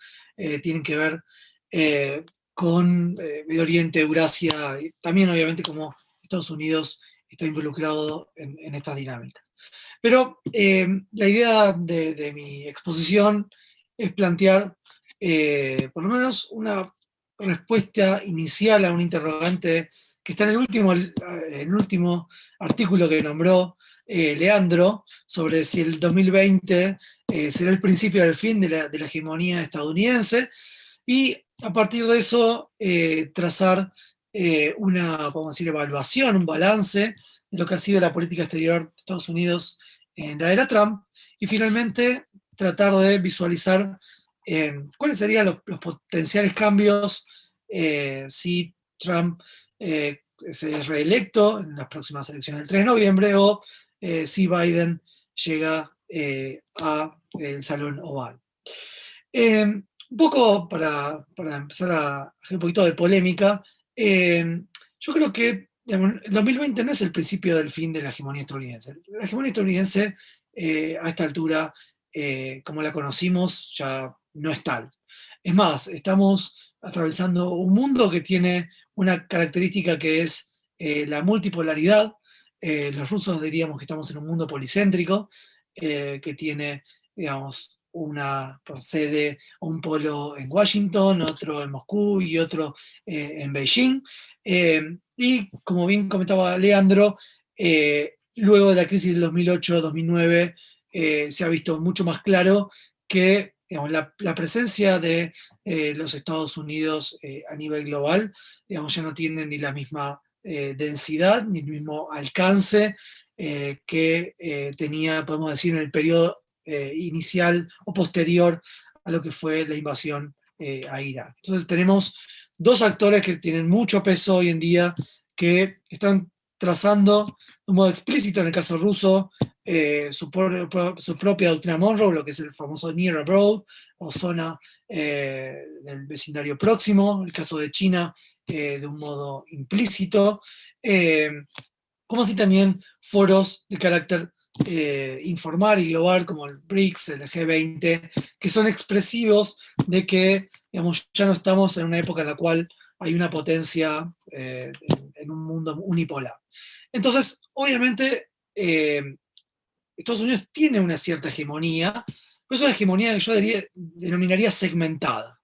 tienen que ver con Medio Oriente, Eurasia, y también obviamente como Estados Unidos está involucrado en estas dinámicas. Pero la idea de mi exposición es plantear por lo menos una respuesta inicial a un interrogante que está en el último artículo que nombró Leandro, sobre si el 2020 será el principio del fin de la hegemonía estadounidense, y a partir de eso trazar una, podemos decir, evaluación, un balance de lo que ha sido la política exterior de Estados Unidos en la era Trump, y finalmente tratar de visualizar cuáles serían los potenciales cambios si Trump se es reelecto en las próximas elecciones del 3 de noviembre o si Biden llega al Salón Oval. Un poco para empezar a hacer un poquito de polémica, yo creo que digamos, el 2020 no es el principio del fin de la hegemonía estadounidense. La hegemonía estadounidense a esta altura, como la conocimos, ya no es tal. Es más, estamos atravesando un mundo que tiene una característica que es la multipolaridad. Los rusos diríamos que estamos en un mundo policéntrico, que tiene, digamos, una sede, un polo en Washington, otro en Moscú y otro en Beijing. Y como bien comentaba Leandro, luego de la crisis del 2008-2009 se ha visto mucho más claro que digamos, la presencia de los Estados Unidos a nivel global, digamos, ya no tiene ni la misma densidad, ni el mismo alcance que tenía, podemos decir, en el periodo inicial o posterior a lo que fue la invasión a Irak. Entonces tenemos dos actores que tienen mucho peso hoy en día, que están trazando de un modo explícito, en el caso ruso, su propia doctrina Monroe, lo que es el famoso Near Abroad, o zona del vecindario próximo, el caso de China, de un modo implícito, como así también foros de carácter informal y global, como el BRICS, el G20, que son expresivos de que digamos, ya no estamos en una época en la cual hay una potencia en un mundo unipolar. Entonces, obviamente, Estados Unidos tiene una cierta hegemonía, pero es una hegemonía que yo denominaría segmentada.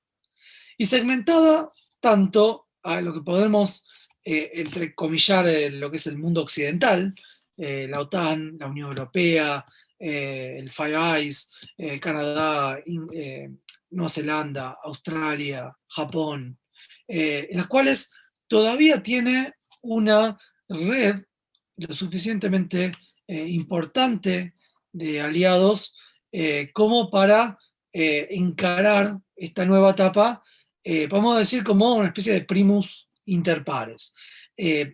Y segmentada tanto a lo que podemos entrecomillar lo que es el mundo occidental, la OTAN, la Unión Europea, el Five Eyes, Canadá, Nueva Zelanda, Australia, Japón, en las cuales todavía tiene una red lo suficientemente importante de aliados como para encarar esta nueva etapa, podemos decir como una especie de primus inter pares.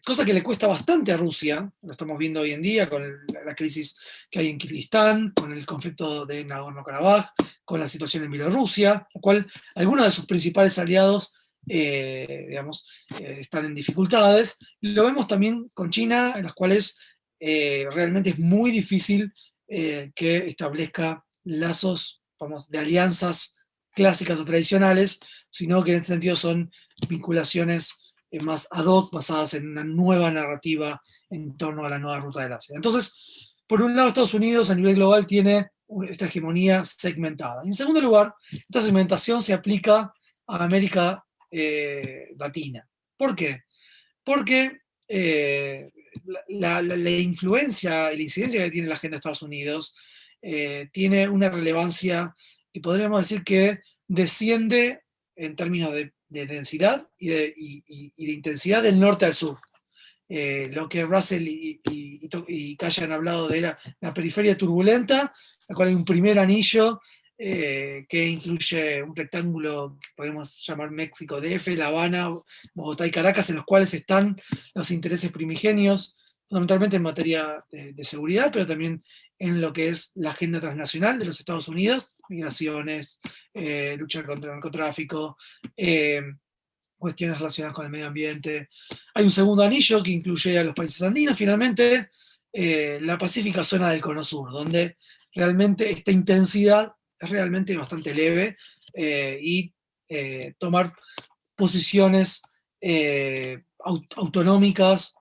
Cosa que le cuesta bastante a Rusia, lo estamos viendo hoy en día con la crisis que hay en Kirguistán, con el conflicto de Nagorno-Karabaj, con la situación en Bielorrusia, lo cual algunos de sus principales aliados digamos, están en dificultades. Lo vemos también con China, en las cuales realmente es muy difícil que establezca lazos, vamos, de alianzas clásicas o tradicionales, sino que en este sentido son vinculaciones más ad hoc, basadas en una nueva narrativa en torno a la nueva ruta del Asia. Entonces, por un lado, Estados Unidos a nivel global tiene esta hegemonía segmentada. Y en segundo lugar, esta segmentación se aplica a América Latina. ¿Por qué? Porque la influencia y la incidencia que tiene la agenda de Estados Unidos tiene una relevancia que podríamos decir que desciende en términos de densidad y de intensidad del norte al sur. Lo que Russell y Kaya han hablado de la periferia turbulenta, la cual hay un primer anillo que incluye un rectángulo que podemos llamar México DF, La Habana, Bogotá y Caracas, en los cuales están los intereses primigenios, fundamentalmente en materia de seguridad, pero también en lo que es la agenda transnacional de los Estados Unidos, migraciones, lucha contra el narcotráfico, cuestiones relacionadas con el medio ambiente. Hay un segundo anillo que incluye a los países andinos, finalmente, la pacífica zona del Cono Sur, donde realmente esta intensidad es realmente bastante leve y tomar posiciones autonómicas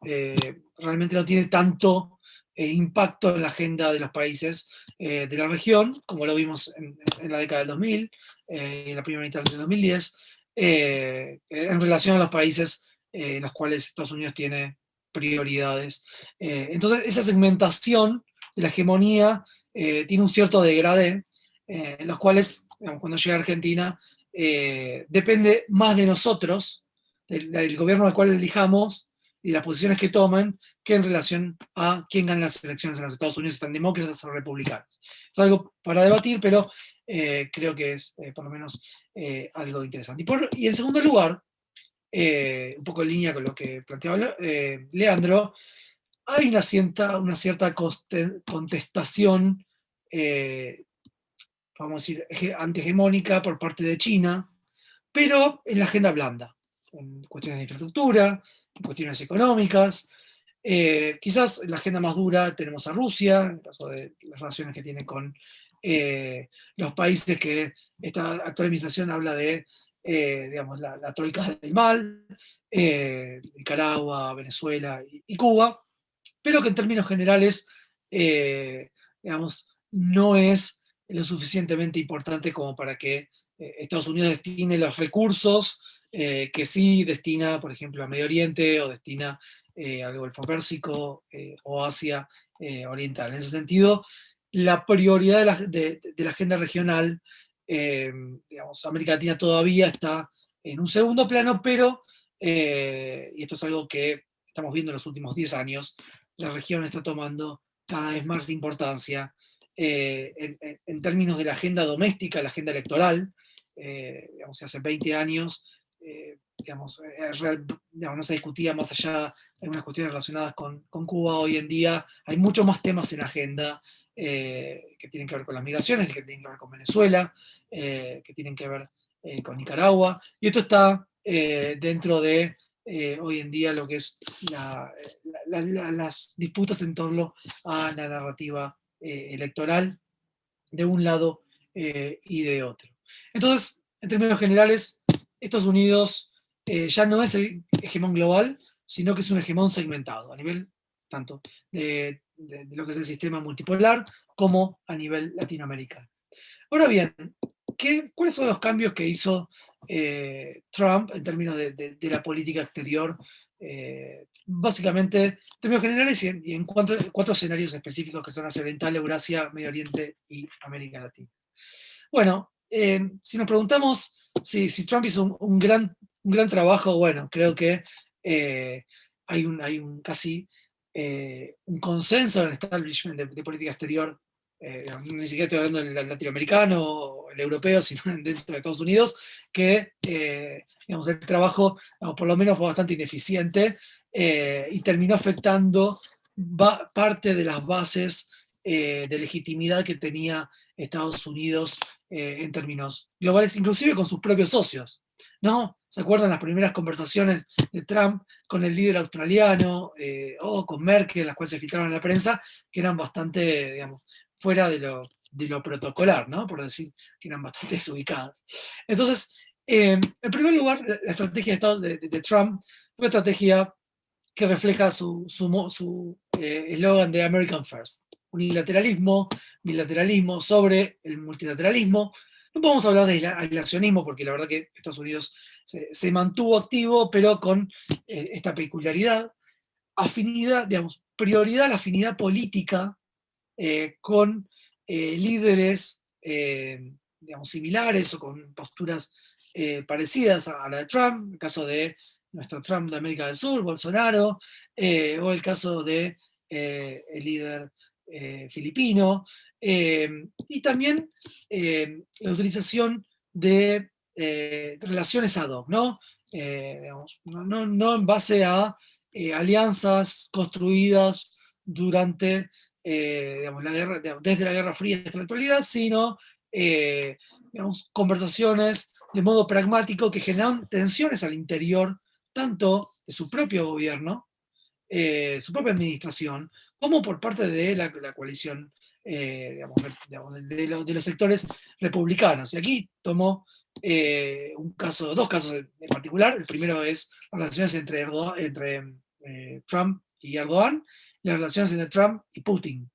realmente no tiene tanto impacto en la agenda de los países de la región, como lo vimos en la década del 2000, en la primera mitad del 2010, en relación a los países en los cuales Estados Unidos tiene prioridades. Entonces, esa segmentación de la hegemonía tiene un cierto degradé, en los cuales, digamos, cuando llega a Argentina, depende más de nosotros, del gobierno al cual elijamos y de las posiciones que tomen, que en relación a quién gana las elecciones en los Estados Unidos, si están demócratas o republicanos. Es algo para debatir, pero creo que es por lo menos algo interesante. Y en segundo lugar, un poco en línea con lo que planteaba Leandro, hay una cierta contestación, vamos a decir, antihegemónica por parte de China, pero en la agenda blanda, en cuestiones de infraestructura, en cuestiones económicas. Quizás en la agenda más dura tenemos a Rusia, en el caso de las relaciones que tiene con los países que esta actual administración habla de, digamos, la troika del mal, Nicaragua, Venezuela y Cuba, pero que en términos generales, digamos, no es lo suficientemente importante como para que Estados Unidos destine los recursos que sí destina, por ejemplo, a Medio Oriente o destina al Golfo Pérsico o Asia Oriental. En ese sentido, la prioridad de la agenda regional, digamos, América Latina todavía está en un segundo plano, pero, y esto es algo que estamos viendo en los últimos 10 años, la región está tomando cada vez más importancia en términos de la agenda doméstica, la agenda electoral. Digamos, hace 20 años digamos, no se discutía más allá de algunas cuestiones relacionadas con Cuba. Hoy en día hay muchos más temas en agenda que tienen que ver con las migraciones, que tienen que ver con Venezuela, que tienen que ver con Nicaragua, y esto está dentro de hoy en día lo que es las disputas en torno a la narrativa electoral de un lado y de otro. Entonces, en términos generales, Estados Unidos ya no es el hegemón global, sino que es un hegemón segmentado, a nivel tanto de lo que es el sistema multipolar como a nivel latinoamericano. Ahora bien, ¿cuáles son los cambios que hizo Trump en términos de la política exterior? Básicamente, en términos generales y en cuatro escenarios específicos que son Asia Oriental, Eurasia, Medio Oriente y América Latina. Bueno, si nos preguntamos si Trump hizo un gran trabajo, bueno, creo que hay un casi un consenso en el establishment de política exterior, ni siquiera estoy hablando del latinoamericano o el europeo, sino dentro de Estados Unidos, que digamos, el trabajo por lo menos fue bastante ineficiente y terminó afectando parte de las bases de legitimidad que tenía Estados Unidos en términos globales, inclusive con sus propios socios, ¿no? ¿Se acuerdan las primeras conversaciones de Trump con el líder australiano o con Merkel, las cuales se filtraron en la prensa, que eran bastante, digamos, fuera de lo protocolar, ¿no? Por decir que eran bastante desubicadas. Entonces, en primer lugar, la estrategia de Trump fue una estrategia que refleja su eslogan de American First, unilateralismo, bilateralismo, sobre el multilateralismo. No podemos hablar de aislacionismo, porque la verdad que Estados Unidos se mantuvo activo, pero con esta peculiaridad, afinidad, digamos, prioridad a la afinidad política con líderes digamos, similares o con posturas parecidas a la de Trump, el caso de nuestro Trump de América del Sur, Bolsonaro, o el caso de el líder filipino, y también la utilización de relaciones ad hoc, ¿no? Digamos, no en base a alianzas construidas durante digamos, desde la Guerra Fría hasta la actualidad, sino digamos, conversaciones de modo pragmático que generan tensiones al interior tanto de su propio gobierno, su propia administración, como por parte de la coalición digamos, de los sectores republicanos. Y aquí tomo dos casos en particular. El primero es las relaciones entre Trump y Erdogan, y las relaciones entre Trump y Putin.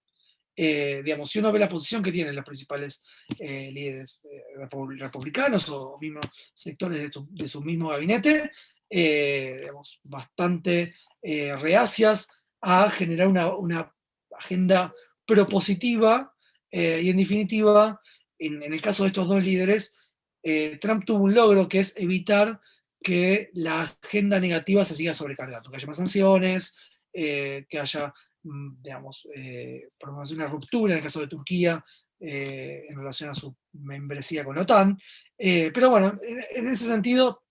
Digamos, si uno ve la posición que tienen los principales líderes republicanos o mismos sectores de su mismo gabinete, digamos, bastante reacias a generar una agenda propositiva, y en definitiva, en el caso de estos dos líderes, Trump tuvo un logro que es evitar que la agenda negativa se siga sobrecargando, que haya más sanciones, que haya digamos, por una ruptura en el caso de Turquía en relación a su membresía con la OTAN. Pero bueno, en ese sentido,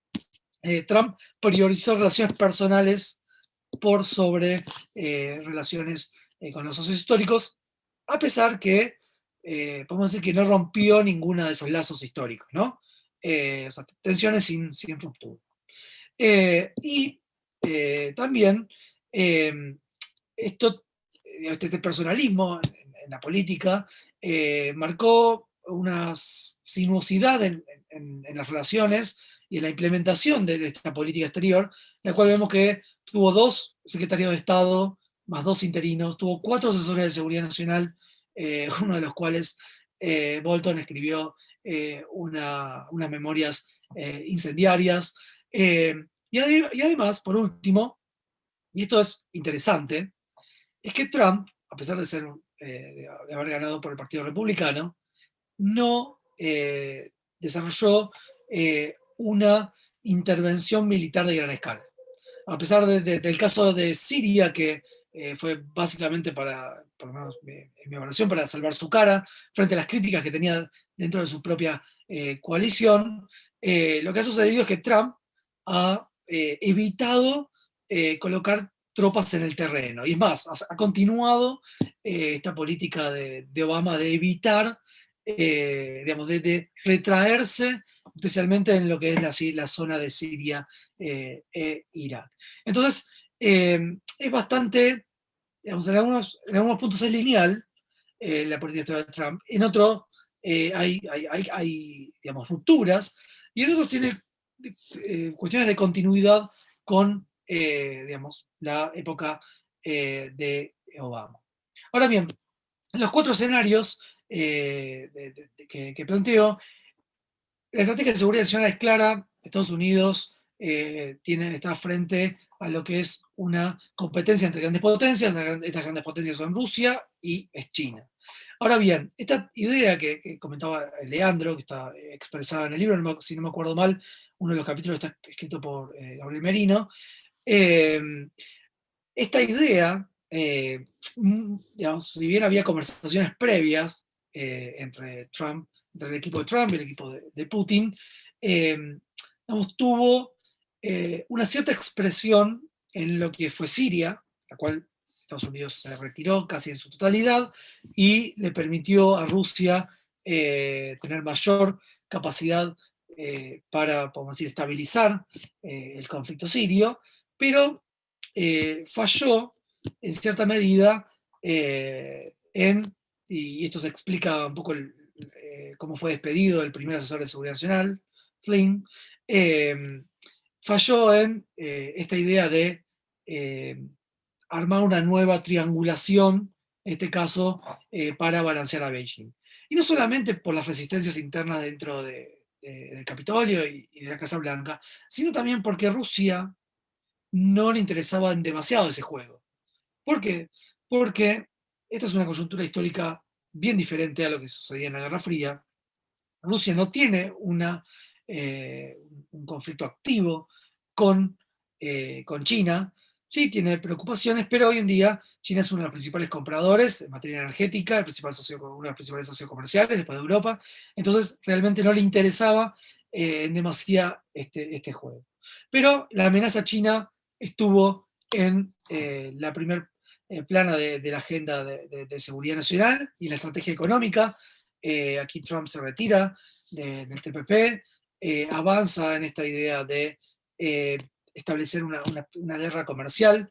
Trump priorizó relaciones personales por sobre relaciones con los socios históricos, a pesar que podemos decir que no rompió ninguno de esos lazos históricos, ¿no? O sea, tensiones sin ruptura. Y también este personalismo en la política marcó una sinuosidad en las relaciones y en la implementación de esta política exterior, la cual vemos que tuvo 2 secretarios de Estado, más 2 interinos, tuvo 4 asesores de seguridad nacional, uno de los cuales Bolton escribió unas memorias incendiarias, y además, por último, y esto es interesante, es que Trump, a pesar de ser de haber ganado por el Partido Republicano, no desarrolló una intervención militar de gran escala. A pesar del caso de Siria, que fue básicamente por lo menos en mi evaluación, para salvar su cara frente a las críticas que tenía dentro de su propia coalición, lo que ha sucedido es que Trump ha evitado colocar tropas en el terreno. Y es más, ha continuado esta política de Obama de evitar, digamos, de retraerse, especialmente en lo que es la zona de Siria e Irak. Entonces, es bastante, digamos, en algunos puntos es lineal la política de Trump, en otros hay, digamos, rupturas, y en otros tiene cuestiones de continuidad con, digamos, la época de Obama. Ahora bien, en los 4 escenarios que planteo, la estrategia de seguridad nacional es clara. Estados Unidos está frente a lo que es una competencia entre grandes potencias. Estas grandes potencias son Rusia y es China. Ahora bien, esta idea que comentaba Leandro, que está expresada en el libro, si no me acuerdo mal, uno de los capítulos está escrito por Gabriel Merino. Esta idea, digamos, si bien había conversaciones previas entre el equipo de Trump y el equipo de Putin, digamos, tuvo una cierta expresión en lo que fue Siria, la cual Estados Unidos se retiró casi en su totalidad y le permitió a Rusia tener mayor capacidad para, podemos decir, estabilizar el conflicto sirio, pero falló en cierta medida y esto se explica un poco cómo fue despedido el primer asesor de seguridad nacional, Flynn, falló en esta idea de armar una nueva triangulación este caso, para balancear a Beijing. Y no solamente por las resistencias internas dentro del Capitolio y de la Casa Blanca, sino también porque Rusia no le interesaba demasiado ese juego. ¿Por qué? Porque esta es una coyuntura histórica bien diferente a lo que sucedía en la Guerra Fría. Rusia no tiene un conflicto activo con China. Sí tiene preocupaciones, pero hoy en día China es uno de los principales compradores en materia energética, uno de los principales socios comerciales después de Europa. Entonces realmente no le interesaba en demasía este juego. Pero la amenaza china estuvo en la primer plana de la agenda de seguridad nacional y la estrategia económica. Aquí Trump se retira del TPP, avanza en esta idea de establecer una guerra comercial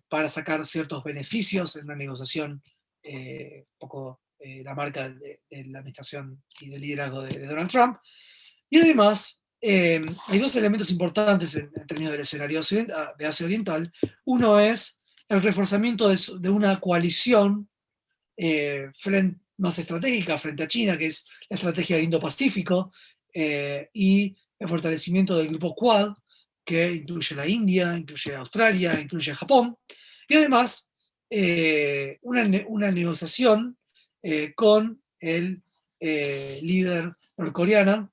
para sacar ciertos beneficios en una negociación un poco la marca de la administración y del liderazgo de Donald Trump. Y además, hay dos elementos importantes en términos del escenario de Asia Oriental. Uno es el reforzamiento de una coalición más estratégica frente a China, que es la estrategia del Indo-Pacífico, y el fortalecimiento del grupo Quad, que incluye la India, incluye Australia, incluye Japón, y además una negociación con el líder norcoreano,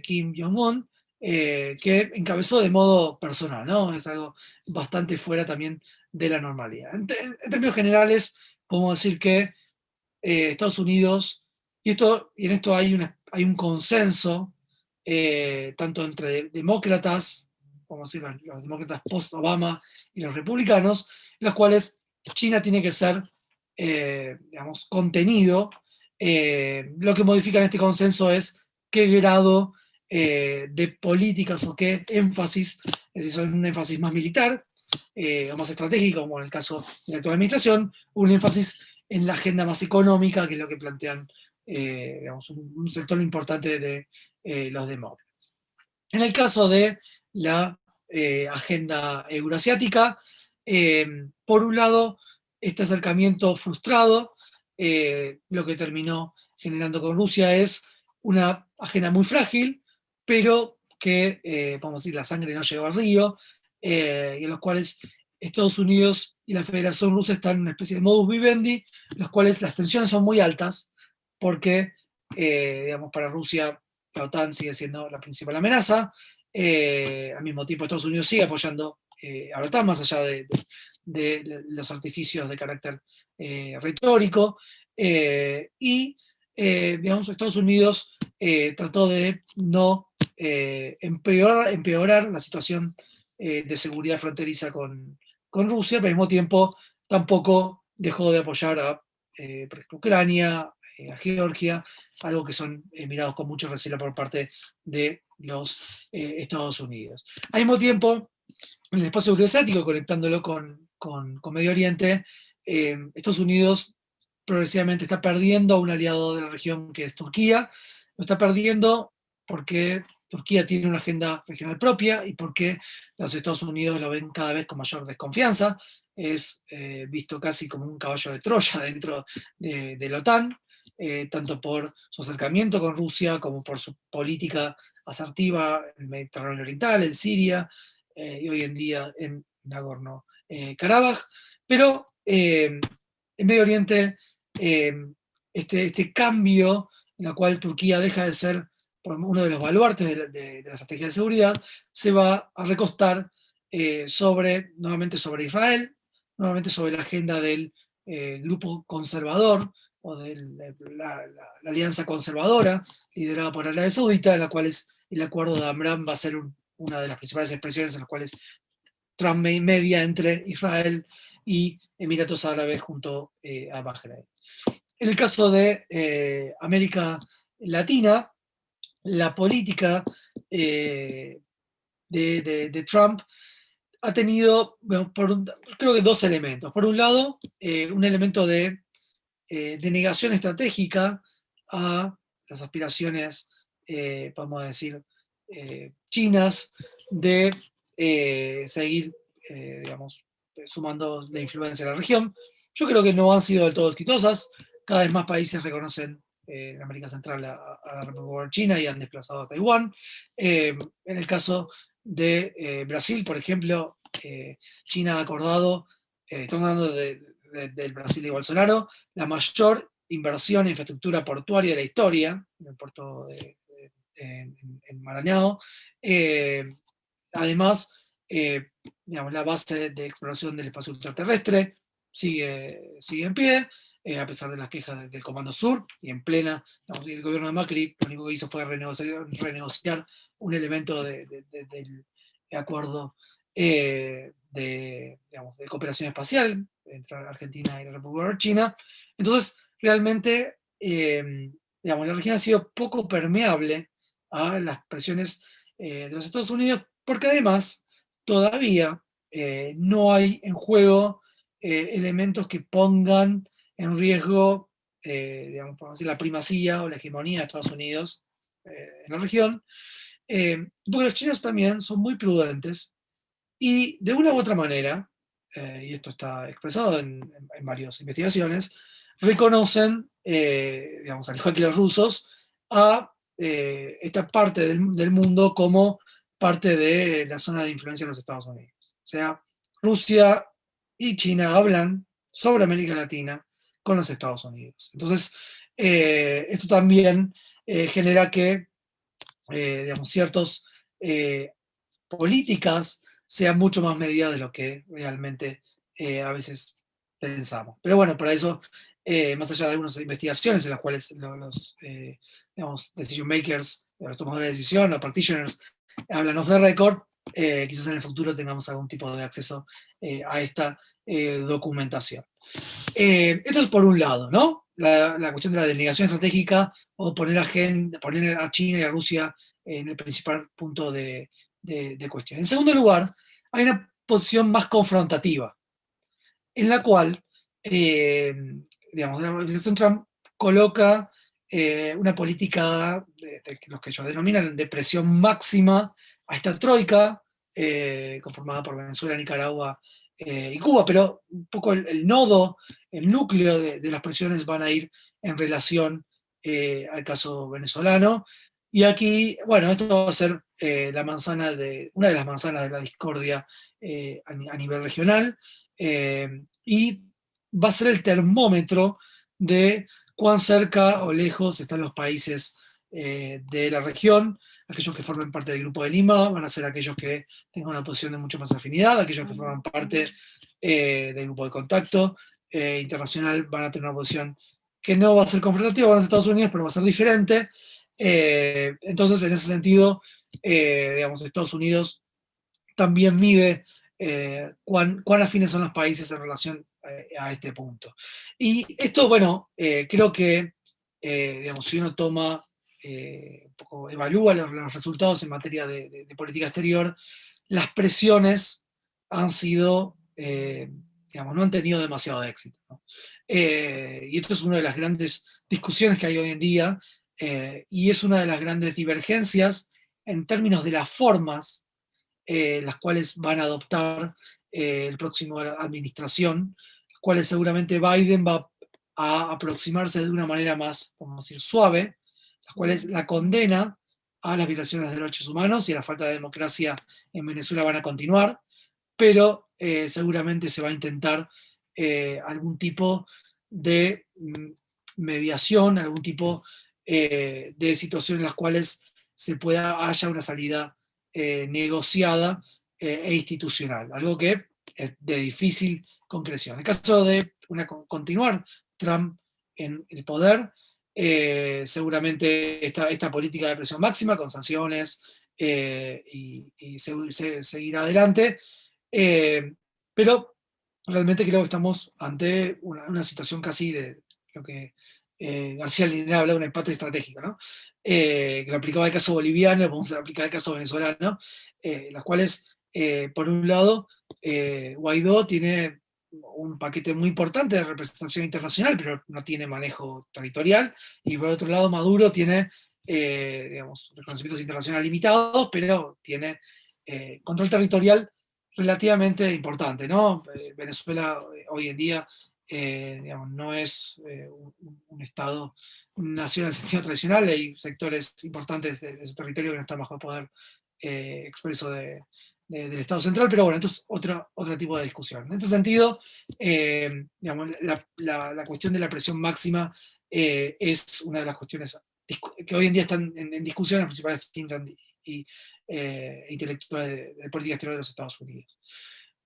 Kim Jong-un, que encabezó de modo personal, ¿no? Es algo bastante fuera también de la normalidad. En términos generales, podemos decir que Estados Unidos, y en esto hay un consenso, tanto entre demócratas, vamos a decir, los demócratas post-Obama y los republicanos, en los cuales China tiene que ser, digamos, contenido. Lo que modifica en este consenso es qué grado de políticas o qué énfasis, es decir, son un énfasis más militar o más estratégico, como en el caso de la actual administración, un énfasis en la agenda más económica, que es lo que plantean digamos, un sector importante de los demócratas. En el caso de la agenda euroasiática, por un lado, este acercamiento frustrado, lo que terminó generando con Rusia es una agenda muy frágil, pero que, vamos a decir, la sangre no llegó al río, y en los cuales Estados Unidos y la Federación Rusa están en una especie de modus vivendi, en los cuales las tensiones son muy altas, porque, digamos, para Rusia la OTAN sigue siendo la principal amenaza, al mismo tiempo Estados Unidos sigue apoyando a la OTAN, más allá de los artificios de carácter retórico, y digamos, Estados Unidos trató de no empeorar la situación de seguridad fronteriza con Rusia, pero al mismo tiempo tampoco dejó de apoyar a, por ejemplo, Ucrania, a Georgia, algo que son mirados con mucho recelo por parte de los Estados Unidos. Al mismo tiempo, en el espacio euroasiático, conectándolo con Medio Oriente, Estados Unidos progresivamente está perdiendo a un aliado de la región que es Turquía. Lo está perdiendo porque Turquía tiene una agenda regional propia y porque los Estados Unidos lo ven cada vez con mayor desconfianza. Es visto casi como un caballo de Troya dentro de la OTAN, tanto por su acercamiento con Rusia como por su política asertiva en el Mediterráneo Oriental, en Siria, y hoy en día en Nagorno-Karabaj. Pero en Medio Oriente, este cambio en el cual Turquía deja de ser uno de los baluartes de la estrategia de seguridad, se va a recostar nuevamente sobre Israel, nuevamente sobre la agenda del grupo conservador o de la alianza conservadora liderada por Arabia Saudita, en la cual el acuerdo de Abraham va a ser una de las principales expresiones en las cuales Trump media entre Israel y Emiratos Árabes junto a Bahrein. En el caso de América Latina, la política de Trump ha tenido, bueno, creo que dos elementos. Por un lado, un elemento de negación estratégica a las aspiraciones, vamos a decir, chinas de seguir, digamos, sumando la influencia de la región. Yo creo que no han sido del todo exitosas. Cada vez más países reconocen en América Central a la República China y han desplazado a Taiwán. En el caso de Brasil, por ejemplo, China ha acordado, estamos hablando del Brasil de Bolsonaro, la mayor inversión en infraestructura portuaria de la historia, en el puerto en Maranhão. Además, digamos, la base de exploración del espacio ultraterrestre sigue en pie, a pesar de las quejas del Comando Sur, y en plena, digamos, el gobierno de Macri lo único que hizo fue renegociar un elemento del acuerdo digamos, de cooperación espacial entre Argentina y la República de China. Entonces, realmente, digamos, la región ha sido poco permeable a las presiones de los Estados Unidos, porque además todavía no hay en juego elementos que pongan en riesgo, digamos, por decir, la primacía o la hegemonía de Estados Unidos en la región, porque los chinos también son muy prudentes y de una u otra manera, y esto está expresado en varias investigaciones, reconocen, digamos, al igual que los rusos, a esta parte del mundo como parte de la zona de influencia de los Estados Unidos. O sea, Rusia y China hablan sobre América Latina con los Estados Unidos. Entonces, esto también genera que, digamos, ciertas políticas sean mucho más medidas de lo que realmente a veces pensamos. Pero bueno, para eso, más allá de algunas investigaciones en las cuales los digamos, decision makers, los tomadores de decisión, los practitioners, hablan off the record, quizás en el futuro tengamos algún tipo de acceso a esta documentación. Esto es por un lado, ¿no? La cuestión de la denegación estratégica o poner a China y a Rusia en el principal punto de cuestión. En segundo lugar, hay una posición más confrontativa, en la cual, digamos, la administración Trump coloca una política de los que ellos denominan de presión máxima a esta troika, conformada por Venezuela, Nicaragua y Cuba, pero un poco el nodo, el núcleo de las presiones van a ir en relación al caso venezolano. Y aquí, bueno, esto va a ser una de las manzanas de la discordia a nivel regional, y va a ser el termómetro de cuán cerca o lejos están los países de la región. Aquellos que formen parte del Grupo de Lima van a ser aquellos que tengan una posición de mucho más afinidad, aquellos que forman parte del Grupo de Contacto Internacional van a tener una posición que no va a ser confrontativa con los Estados Unidos, pero va a ser diferente. Entonces, en ese sentido, digamos, Estados Unidos también mide cuán afines son los países en relación a este punto. Y esto, bueno, creo que, digamos, si uno toma, un poco evalúa los resultados en materia de política exterior, las presiones han sido, digamos, no han tenido demasiado éxito, ¿no? Y esto es una de las grandes discusiones que hay hoy en día, y es una de las grandes divergencias en términos de las formas las cuales van a adoptar el próximo administración, las cuales seguramente Biden va a aproximarse de una manera más, vamos a decir, suave, las cuales la condena a las violaciones de derechos humanos y a la falta de democracia en Venezuela van a continuar, pero seguramente se va a intentar algún tipo de mediación, algún tipo de situación en las cuales haya una salida negociada e institucional, algo que es de difícil concreción. En el caso de continuar Trump en el poder, seguramente esta política de presión máxima con sanciones y seguir adelante, pero realmente creo que estamos ante una situación casi de lo que García Linera habla de un empate estratégico, ¿no? Que lo aplicaba el caso boliviano, lo podemos aplicar el caso venezolano, las cuales, por un lado, Guaidó tiene un paquete muy importante de representación internacional, pero no tiene manejo territorial, y por otro lado Maduro tiene, digamos, reconocimientos internacionales limitados, pero tiene control territorial relativamente importante, ¿no? Venezuela hoy en día digamos, no es un Estado, una nación en el sentido tradicional. Hay sectores importantes de su territorio que no están bajo el poder expreso del Estado central, pero bueno, esto es otro tipo de discusión. En este sentido, digamos, la cuestión de la presión máxima es una de las cuestiones que hoy en día están en discusión en los principales think tanks y intelectuales de política exterior de los Estados Unidos.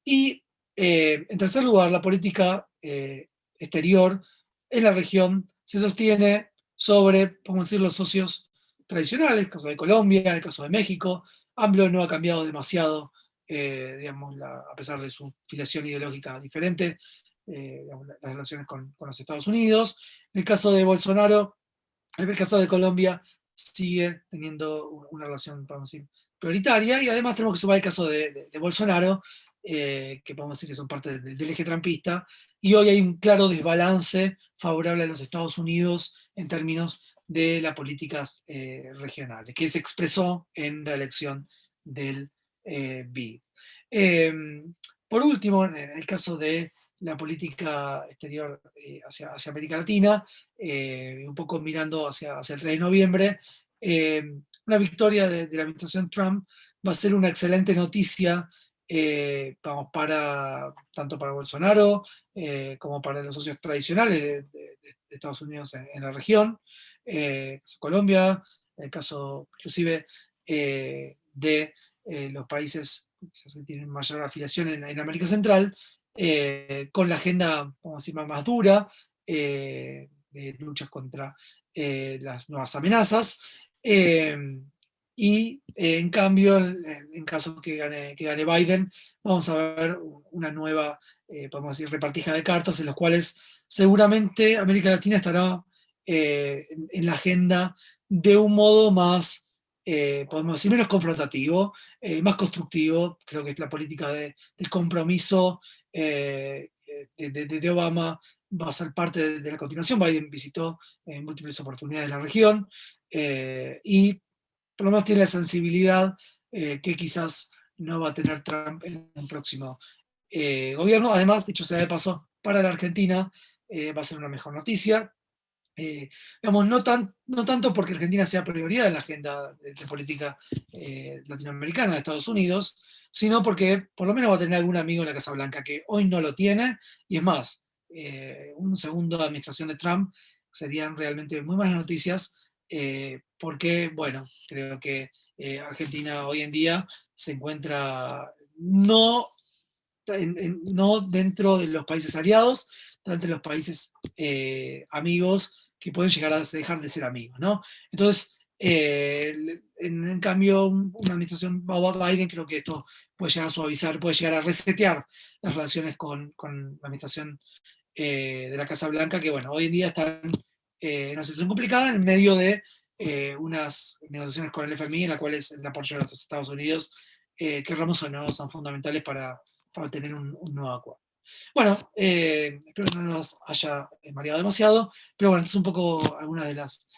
Y en tercer lugar, la política exterior en la región se sostiene sobre, podemos decir, los socios tradicionales, en el caso de Colombia, en el caso de México. AMLO no ha cambiado demasiado, digamos, a pesar de su filiación ideológica diferente, digamos, las relaciones con los Estados Unidos. En el caso de Bolsonaro, en el caso de Colombia, sigue teniendo una relación, podemos decir, prioritaria, y además tenemos que sumar el caso de Bolsonaro, que podemos decir que son parte del eje trampista, y hoy hay un claro desbalance favorable a los Estados Unidos en términos de las políticas regionales, que se expresó en la elección del BID. Por último, en el caso de la política exterior hacia América Latina, un poco mirando hacia el 3 de noviembre, una victoria de la administración Trump va a ser una excelente noticia, vamos, tanto para Bolsonaro como para los socios tradicionales de Estados Unidos en la región, Colombia, el caso inclusive de los países que tienen mayor afiliación en América Central, con la agenda, vamos a decir, más dura, de luchas contra las nuevas amenazas. Y en cambio, en caso que gane Biden, vamos a ver una nueva, podemos decir, repartija de cartas en las cuales seguramente América Latina estará en la agenda de un modo más, podemos decir, menos confrontativo, más constructivo. Creo que es la política del compromiso de Obama va a ser parte de la continuación. Biden visitó en múltiples oportunidades la región y por lo menos tiene la sensibilidad que quizás no va a tener Trump en un próximo gobierno. Además, dicho sea de paso, para la Argentina va a ser una mejor noticia. Digamos, no tanto porque Argentina sea prioridad en la agenda de política latinoamericana de Estados Unidos, sino porque por lo menos va a tener algún amigo en la Casa Blanca, que hoy no lo tiene, y es más, un segundo administración de Trump serían realmente muy buenas noticias, porque, bueno, creo que Argentina hoy en día se encuentra no dentro de los países aliados, dentro de los países amigos que pueden llegar a dejar de ser amigos, ¿no? Entonces, en cambio, una administración Biden, creo que esto puede llegar a suavizar, puede llegar a resetear las relaciones con la administración de la Casa Blanca, que bueno, hoy en día están en una situación complicada en medio de unas negociaciones con el FMI en las cuales el apoyo de los Estados Unidos, querramos o no, son fundamentales para tener un nuevo acuerdo. Bueno, espero que no nos haya mareado demasiado, pero bueno, es un poco algunas de las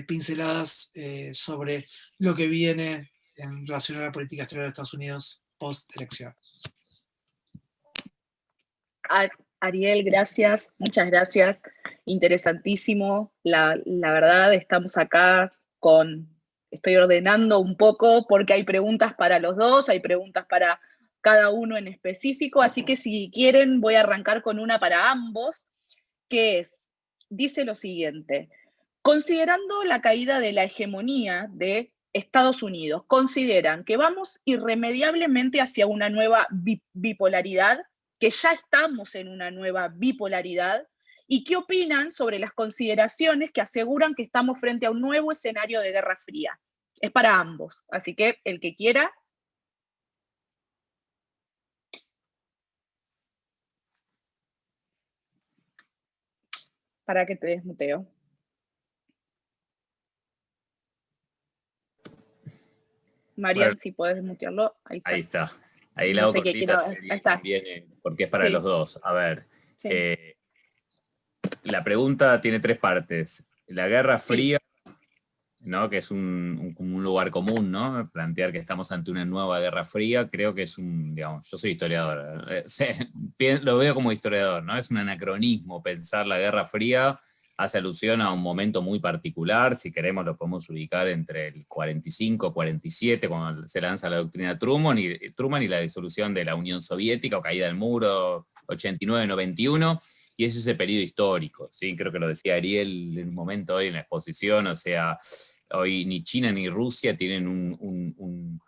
pinceladas sobre lo que viene en relación a la política exterior de Estados Unidos post-elecciones. Ariel, gracias, muchas gracias, interesantísimo. La verdad, estamos acá estoy ordenando un poco porque hay preguntas para los dos, hay preguntas para cada uno en específico, así que si quieren voy a arrancar con una para ambos, que dice lo siguiente: considerando la caída de la hegemonía de Estados Unidos, ¿consideran que vamos irremediablemente hacia una nueva bipolaridad, que ya estamos en una nueva bipolaridad? ¿Y qué opinan sobre las consideraciones que aseguran que estamos frente a un nuevo escenario de Guerra Fría? Es para ambos, así que el que quiera. Para que te desmuteo. Marian, si podés desmutearlo, ahí está. Ahí está. Ahí la hago cortita también, porque es para los dos. A ver, la pregunta tiene tres partes. La Guerra Fría ¿no? Que es como un lugar común, ¿no? Plantear que estamos ante una nueva Guerra Fría, creo que es digamos, yo soy historiador, lo veo como historiador, ¿no? Es un anacronismo pensar la Guerra Fría, hace alusión a un momento muy particular, si queremos lo podemos ubicar entre el 45 y 47, cuando se lanza la doctrina Truman y la disolución de la Unión Soviética o caída del muro, 89-91, y es ese periodo histórico, ¿sí? Creo que lo decía Ariel en un momento hoy en la exposición, o sea, hoy ni China ni Rusia tienen un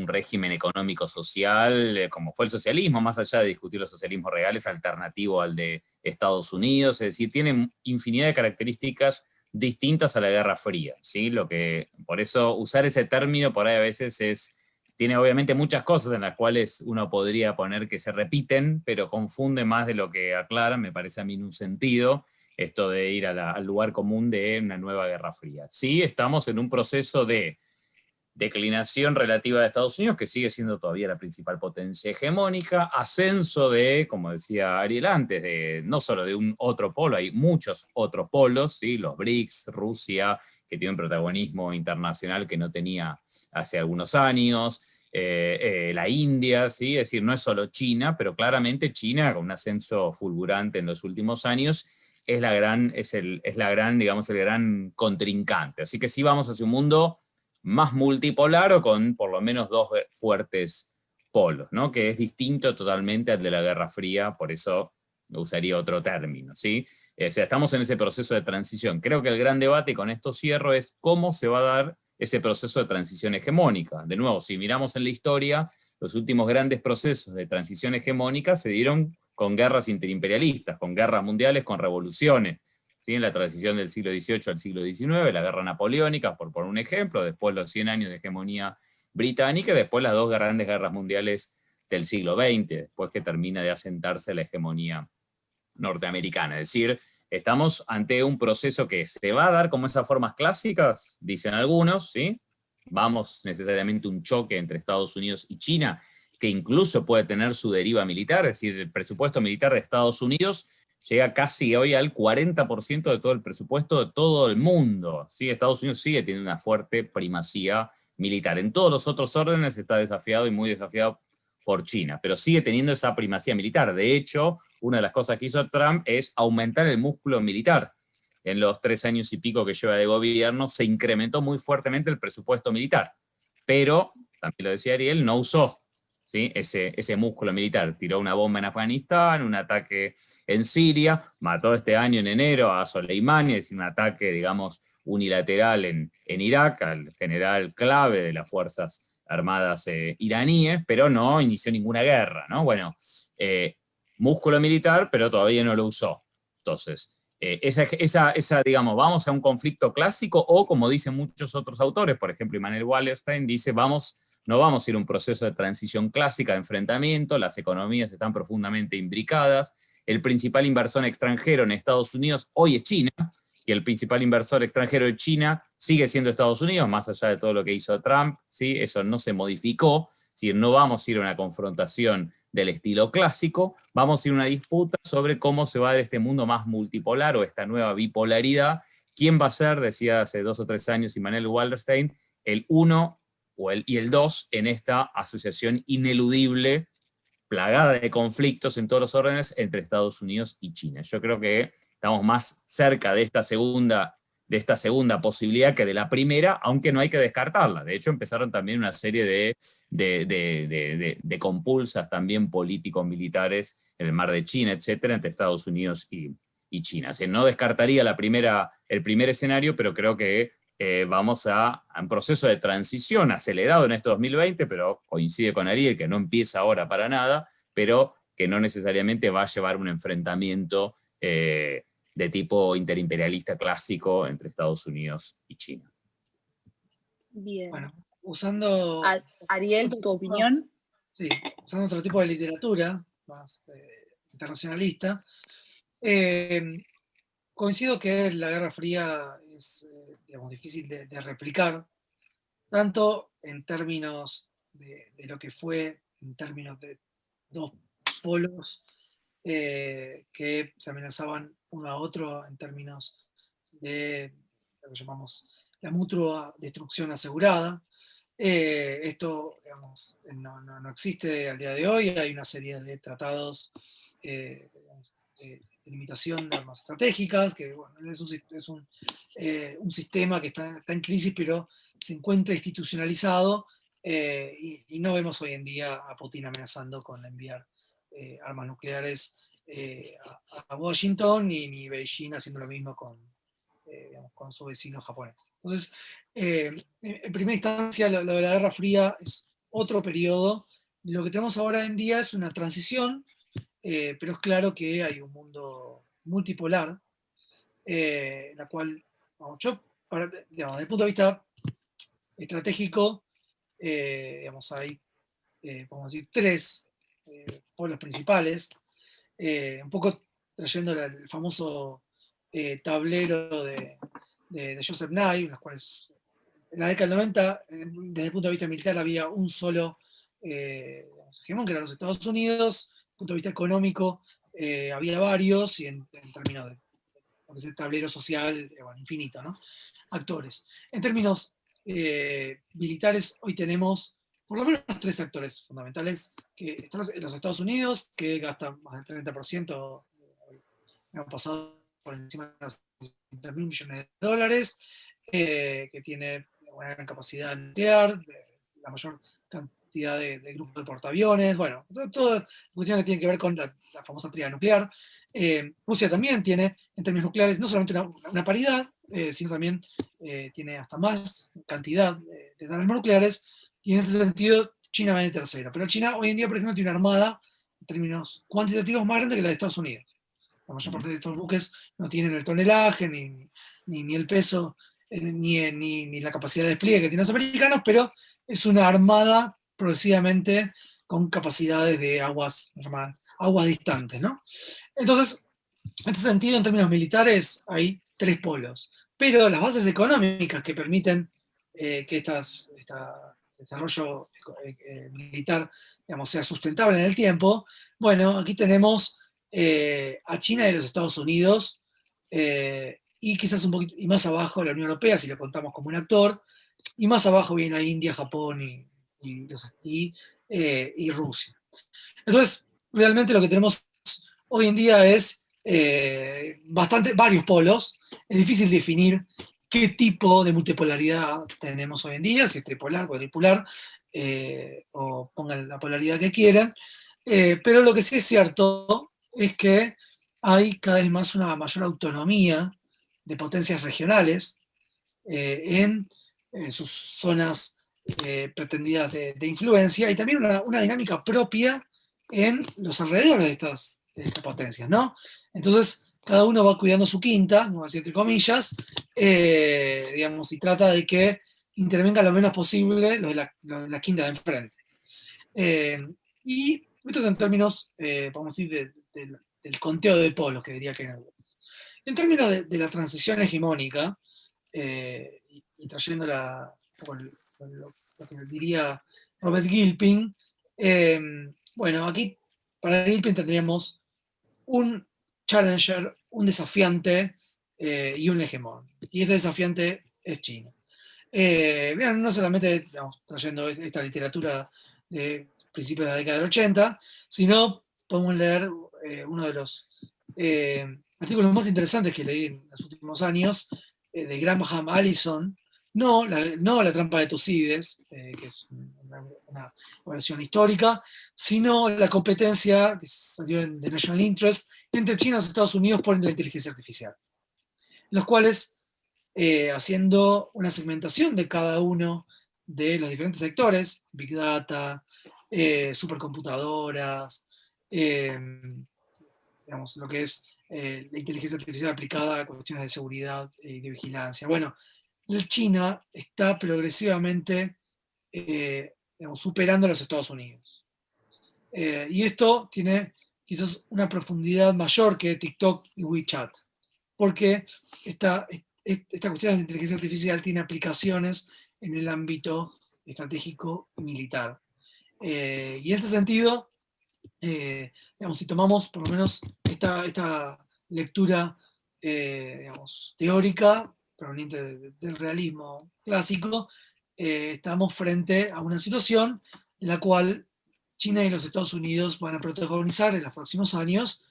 régimen económico-social como fue el socialismo, más allá de discutir los socialismos reales, alternativo al de Estados Unidos, es decir, tienen infinidad de características distintas a la Guerra Fría, ¿sí? Por eso usar ese término por ahí a veces tiene obviamente muchas cosas en las cuales uno podría poner que se repiten, pero confunde más de lo que aclaran, me parece a mí en un sentido, esto de ir al lugar común de una nueva Guerra Fría. Sí, estamos en un proceso de declinación relativa de Estados Unidos, que sigue siendo todavía la principal potencia hegemónica, ascenso de, como decía Ariel antes, no solo de un otro polo, hay muchos otros polos, ¿sí? Los BRICS, Rusia, que tiene un protagonismo internacional que no tenía hace algunos años, la India, ¿sí? Es decir, no es solo China, pero claramente China, con un ascenso fulgurante en los últimos años, es la gran, digamos, el gran contrincante. Así que sí vamos hacia un mundo más multipolar o con por lo menos dos fuertes polos, ¿no? Que es distinto totalmente al de la Guerra Fría, por eso usaría otro término, ¿sí? O sea, estamos en ese proceso de transición. Creo que el gran debate, y con esto cierro, es cómo se va a dar ese proceso de transición hegemónica. De nuevo, si miramos en la historia, los últimos grandes procesos de transición hegemónica se dieron con guerras interimperialistas, con guerras mundiales, con revoluciones, ¿sí? En la transición del siglo XVIII al siglo XIX, la guerra napoleónica, por poner un ejemplo, después los 100 años de hegemonía británica, y después las dos grandes guerras mundiales del siglo XX, después que termina de asentarse la hegemonía norteamericana. Es decir, estamos ante un proceso que se va a dar como esas formas clásicas, dicen algunos, ¿sí? Vamos necesariamente un choque entre Estados Unidos y China, que incluso puede tener su deriva militar, es decir, el presupuesto militar de Estados Unidos llega casi hoy al 40% de todo el presupuesto de todo el mundo, ¿sí? Estados Unidos sigue teniendo una fuerte primacía militar. En todos los otros órdenes está desafiado y muy desafiado por China, pero sigue teniendo esa primacía militar. De hecho, una de las cosas que hizo Trump es aumentar el músculo militar. En los 3 años y pico que lleva de gobierno, se incrementó muy fuertemente el presupuesto militar. Pero, también lo decía Ariel, no usó, ¿sí? ese músculo militar. Tiró una bomba en Afganistán, un ataque en Siria, mató este año en enero a Soleimani, es decir, un ataque, digamos, unilateral en Irak, al general clave de las fuerzas armadas iraníes, pero no inició ninguna guerra, ¿no? Bueno, músculo militar, pero todavía no lo usó. Entonces, digamos, vamos a un conflicto clásico, o como dicen muchos otros autores, por ejemplo, Immanuel Wallerstein dice, no vamos a ir a un proceso de transición clásica de enfrentamiento, las economías están profundamente imbricadas, el principal inversor extranjero en Estados Unidos hoy es China, y el principal inversor extranjero de China sigue siendo Estados Unidos, más allá de todo lo que hizo Trump, ¿sí? Eso no se modificó, es decir, no vamos a ir a una confrontación del estilo clásico, vamos a ir a una disputa sobre cómo se va a dar este mundo más multipolar o esta nueva bipolaridad. ¿Quién va a ser, decía hace 2 o 3 años Immanuel Wallerstein, el 1 y el 2 en esta asociación ineludible, plagada de conflictos en todos los órdenes entre Estados Unidos y China? Yo creo que estamos más cerca de esta segunda posibilidad que de la primera, aunque no hay que descartarla. De hecho, empezaron también una serie de compulsas también político-militares en el mar de China, etcétera, entre Estados Unidos y China. Así, no descartaría el primer escenario, pero creo que vamos a un proceso de transición acelerado en este 2020, pero coincide con Ariel, que no empieza ahora para nada, pero que no necesariamente va a llevar un enfrentamiento de tipo interimperialista clásico entre Estados Unidos y China. Bien. Bueno, usando... Ariel, ¿tu opinión? Sí, usando otro tipo de literatura, más internacionalista, coincido que la Guerra Fría es digamos, difícil de replicar, tanto en términos de lo que fue, en términos de dos polos que se amenazaban uno a otro en términos de lo que llamamos la mutua destrucción asegurada. Esto, digamos, no existe al día de hoy. Hay una serie de tratados digamos, de limitación de armas estratégicas, que bueno, es un sistema que está en crisis, pero se encuentra institucionalizado, y no vemos hoy en día a Putin amenazando con enviar armas nucleares a Washington, ni Beijing haciendo lo mismo digamos, con su vecino japonés. Entonces, en primera instancia, lo de la Guerra Fría es otro periodo. Lo que tenemos ahora en día es una transición, pero es claro que hay un mundo multipolar, en la cual, vamos, digamos, desde el punto de vista estratégico, digamos, hay, podemos decir, tres polos principales, un poco trayendo el famoso tablero de Joseph Nye, en los cuales en la década del 90, desde el punto de vista militar, había un solo digamos, hegemón, que eran los Estados Unidos. Desde el punto de vista económico, había varios, y en términos de lo que es el tablero social, bueno, infinito, ¿no? Actores. En términos militares, hoy tenemos por lo menos tres actores fundamentales, que están los Estados Unidos, que gastan más del 30%, el año pasado por encima de los 100.000 millones de dólares, que tiene una gran capacidad nuclear, la mayor cantidad de grupos de portaaviones, bueno, todo cuestión que tiene que ver con la famosa tríada nuclear. Rusia también tiene, en términos nucleares, no solamente una paridad, sino también tiene hasta más cantidad de armas nucleares, y en este sentido China va de tercera. Pero China hoy en día, por ejemplo, tiene una armada en términos cuantitativos más grande que la de Estados Unidos. La mayor parte de estos buques no tienen el tonelaje, ni el peso, ni la capacidad de despliegue que tienen los americanos, pero es una armada progresivamente con capacidades de aguas distantes, ¿no? Entonces, en este sentido, en términos militares, hay tres polos. Pero las bases económicas que permiten que este desarrollo militar, digamos, sea sustentable en el tiempo, bueno, aquí tenemos a China y a los Estados Unidos, y quizás un poquito y más abajo la Unión Europea, si lo contamos como un actor, y más abajo viene India, Japón y Rusia. Entonces, realmente lo que tenemos hoy en día es varios polos. Es difícil definir qué tipo de multipolaridad tenemos hoy en día, si es tripolar, cuadripolar, o pongan la polaridad que quieran. Pero lo que sí es cierto es que hay cada vez más una mayor autonomía de potencias regionales en sus zonas pretendidas de influencia, y también una dinámica propia en los alrededores de estas potencias, ¿no? Entonces, cada uno va cuidando su quinta, ¿no? Así entre comillas, digamos, y trata de que intervenga lo menos posible lo de la quinta de enfrente. Y esto es en términos, vamos a decir, del conteo de polos, que diría que en algunos. En términos de la transición hegemónica, y trayéndola por lo que diría Robert Gilpin, bueno, aquí para Gilpin tendríamos un challenger, un desafiante y un hegemón. Y ese desafiante es China. No solamente digamos, trayendo esta literatura de principios de la década del 80, sino podemos leer uno de los artículos más interesantes que leí en los últimos años, de Graham Allison, no la trampa de Tucídides, que es una versión histórica, sino la competencia que salió en The National Interest entre China y los Estados Unidos por la inteligencia artificial, los cuales, haciendo una segmentación de cada uno de los diferentes sectores, Big Data, supercomputadoras, digamos, lo que es la inteligencia artificial aplicada a cuestiones de seguridad y de vigilancia. Bueno, China está progresivamente digamos, superando a los Estados Unidos. Y esto tiene quizás una profundidad mayor que TikTok y WeChat, porque esta cuestión de inteligencia artificial tiene aplicaciones en el ámbito estratégico y militar. Y en este sentido, digamos, si tomamos por lo menos esta lectura digamos, teórica, proveniente del realismo clásico, estamos frente a una situación en la cual China y los Estados Unidos van a protagonizar en los próximos años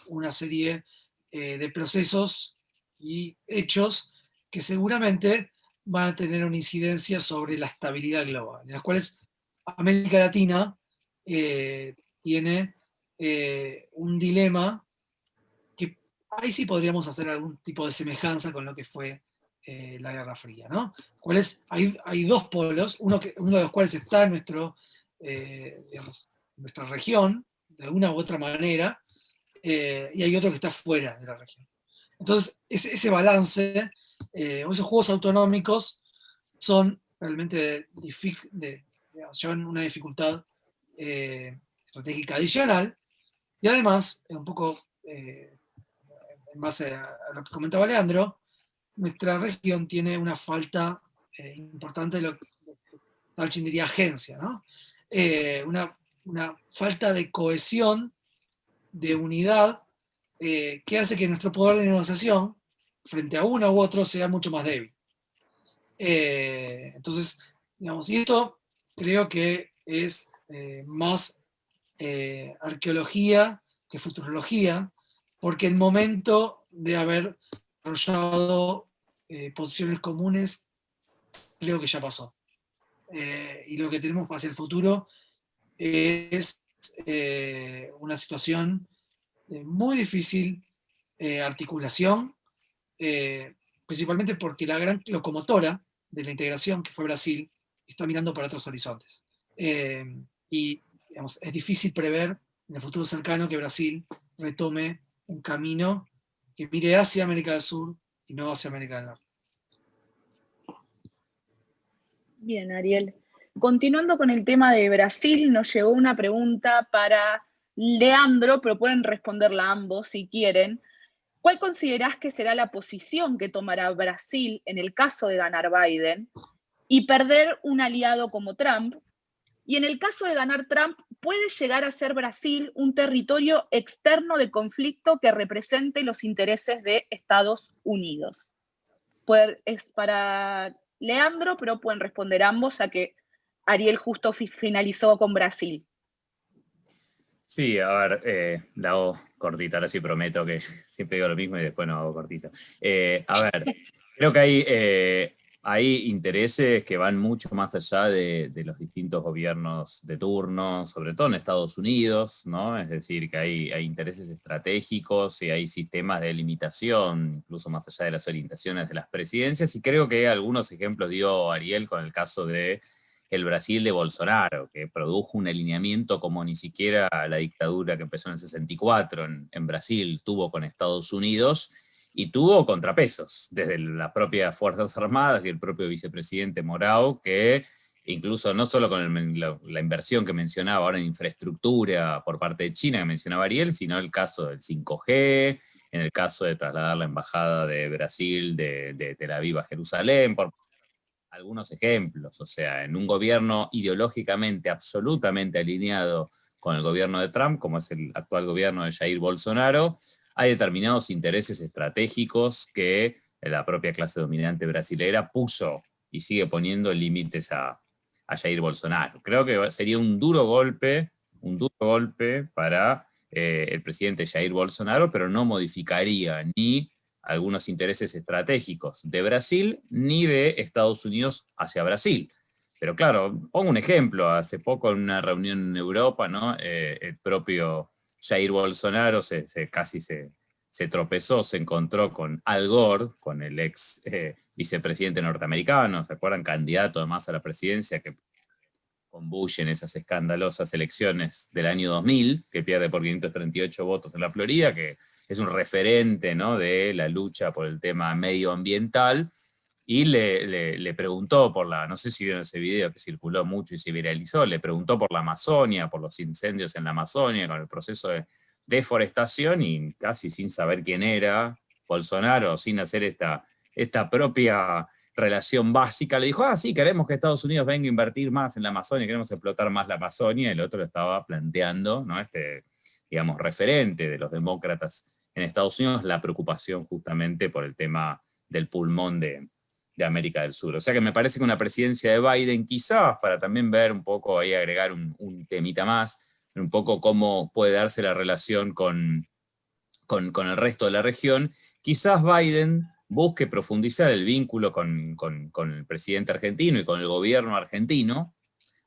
una serie de procesos y hechos que seguramente van a tener una incidencia sobre la estabilidad global, en las cuales América Latina tiene un dilema que ahí sí podríamos hacer algún tipo de semejanza con lo que fue la Guerra Fría, ¿no? Hay dos polos, uno de los cuales está en nuestra región, de alguna u otra manera, y hay otro que está fuera de la región. Entonces, ese balance, o esos juegos autonómicos, son realmente llevan una dificultad estratégica adicional, y además, un poco en base a lo que comentaba Leandro, nuestra región tiene una falta importante de lo que Talchin diría agencia, ¿no? Una falta de cohesión, de unidad, que hace que nuestro poder de negociación frente a uno u otro sea mucho más débil. Entonces, digamos, y esto creo que es más arqueología que futurología, porque el momento de haber desarrollado posiciones comunes creo que ya pasó. Y lo que tenemos hacia el futuro es una situación de muy difícil articulación, principalmente porque la gran locomotora de la integración, que fue Brasil, está mirando para otros horizontes. Y digamos, es difícil prever en el futuro cercano que Brasil retome un camino que mire hacia América del Sur y no hacia América del Norte. Bien, Ariel. Continuando con el tema de Brasil, nos llegó una pregunta para Leandro, pero pueden responderla ambos si quieren. ¿Cuál considerás que será la posición que tomará Brasil en el caso de ganar Biden y perder un aliado como Trump? Y en el caso de ganar Trump, ¿puede llegar a ser Brasil un territorio externo de conflicto que represente los intereses de Estados Unidos? Es para Leandro, pero pueden responder ambos, ya que Ariel justo finalizó con Brasil. Sí, a ver, la hago cortita, ahora sí prometo que siempre digo lo mismo y después no hago cortito. A ver, creo que hay intereses que van mucho más allá de los distintos gobiernos de turno, sobre todo en Estados Unidos, ¿no? Es decir, que hay intereses estratégicos y hay sistemas de limitación, incluso más allá de las orientaciones de las presidencias, y creo que algunos ejemplos dio Ariel con el caso de el Brasil de Bolsonaro, que produjo un alineamiento como ni siquiera la dictadura que empezó en el 64 en Brasil tuvo con Estados Unidos, y tuvo contrapesos, desde las propias Fuerzas Armadas y el propio vicepresidente Morao, que incluso no solo con la inversión que mencionaba ahora en infraestructura por parte de China, que mencionaba Ariel, sino el caso del 5G, en el caso de trasladar la embajada de Brasil de Tel Aviv a Jerusalén, por algunos ejemplos. O sea, en un gobierno ideológicamente absolutamente alineado con el gobierno de Trump, como es el actual gobierno de Jair Bolsonaro, hay determinados intereses estratégicos que la propia clase dominante brasilera puso y sigue poniendo límites a Jair Bolsonaro. Creo que sería un duro golpe para el presidente Jair Bolsonaro, pero no modificaría ni algunos intereses estratégicos de Brasil ni de Estados Unidos hacia Brasil. Pero claro, pongo un ejemplo, hace poco en una reunión en Europa, ¿no? El propio Jair Bolsonaro casi se tropezó, se encontró con Al Gore, con el ex vicepresidente norteamericano, ¿se acuerdan? Candidato además a la presidencia, que con Bush en esas escandalosas elecciones del año 2000, que pierde por 538 votos en la Florida, que es un referente, ¿no?, de la lucha por el tema medioambiental, y le preguntó no sé si vieron ese video que circuló mucho y se viralizó, le preguntó por la Amazonia, por los incendios en la Amazonia, con el proceso de deforestación, y casi sin saber quién era Bolsonaro, sin hacer esta propia relación básica, le dijo, sí, queremos que Estados Unidos venga a invertir más en la Amazonia, queremos explotar más la Amazonia. El otro lo estaba planteando, ¿no? Digamos, referente de los demócratas en Estados Unidos, la preocupación justamente por el tema del pulmón de América del Sur. O sea que me parece que una presidencia de Biden, quizás para también ver un poco, ahí agregar un temita más, un poco cómo puede darse la relación con el resto de la región, quizás Biden busque profundizar el vínculo con el presidente argentino y con el gobierno argentino.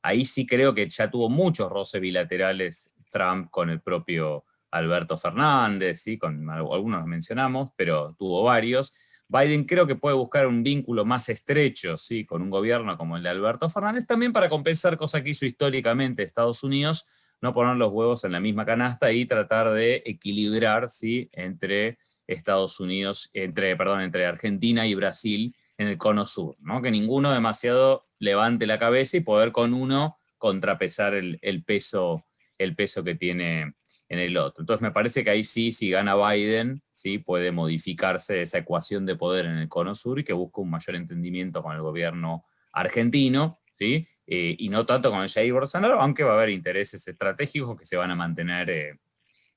Ahí sí creo que ya tuvo muchos roces bilaterales Trump con el propio Alberto Fernández, ¿sí? Con algunos los mencionamos, pero tuvo varios. Biden creo que puede buscar un vínculo más estrecho, ¿sí? Con un gobierno como el de Alberto Fernández, también para compensar, cosa que hizo históricamente Estados Unidos, no poner los huevos en la misma canasta y tratar de equilibrar, ¿sí? Entre Estados Unidos, entre Argentina y Brasil en el cono sur, ¿no? Que ninguno demasiado levante la cabeza y poder con uno contrapesar el peso que tiene en el otro. Entonces me parece que ahí sí, si gana Biden, sí, puede modificarse esa ecuación de poder en el cono sur y que busca un mayor entendimiento con el gobierno argentino, ¿sí? Y no tanto con el Jair Bolsonaro, aunque va a haber intereses estratégicos que se van a mantener,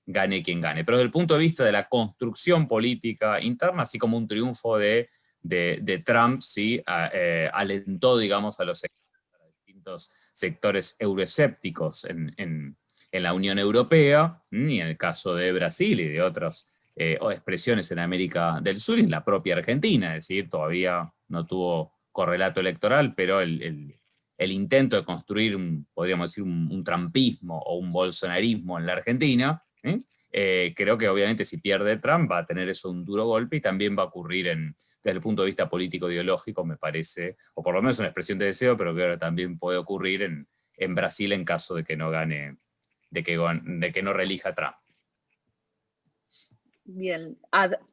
gane quien gane. Pero desde el punto de vista de la construcción política interna, así como un triunfo de Trump, sí, alentó, digamos, a los distintos sectores euroescépticos en la Unión Europea, y en el caso de Brasil y de otras expresiones en América del Sur y en la propia Argentina, es decir, todavía no tuvo correlato electoral, pero el intento de construir, podríamos decir, un trumpismo o un bolsonarismo en la Argentina, creo que obviamente si pierde Trump va a tener eso un duro golpe y también va a ocurrir desde el punto de vista político-ideológico, me parece, o por lo menos una expresión de deseo, pero creo que también puede ocurrir en Brasil en caso de que no gane, de que no reelija a Trump. Bien,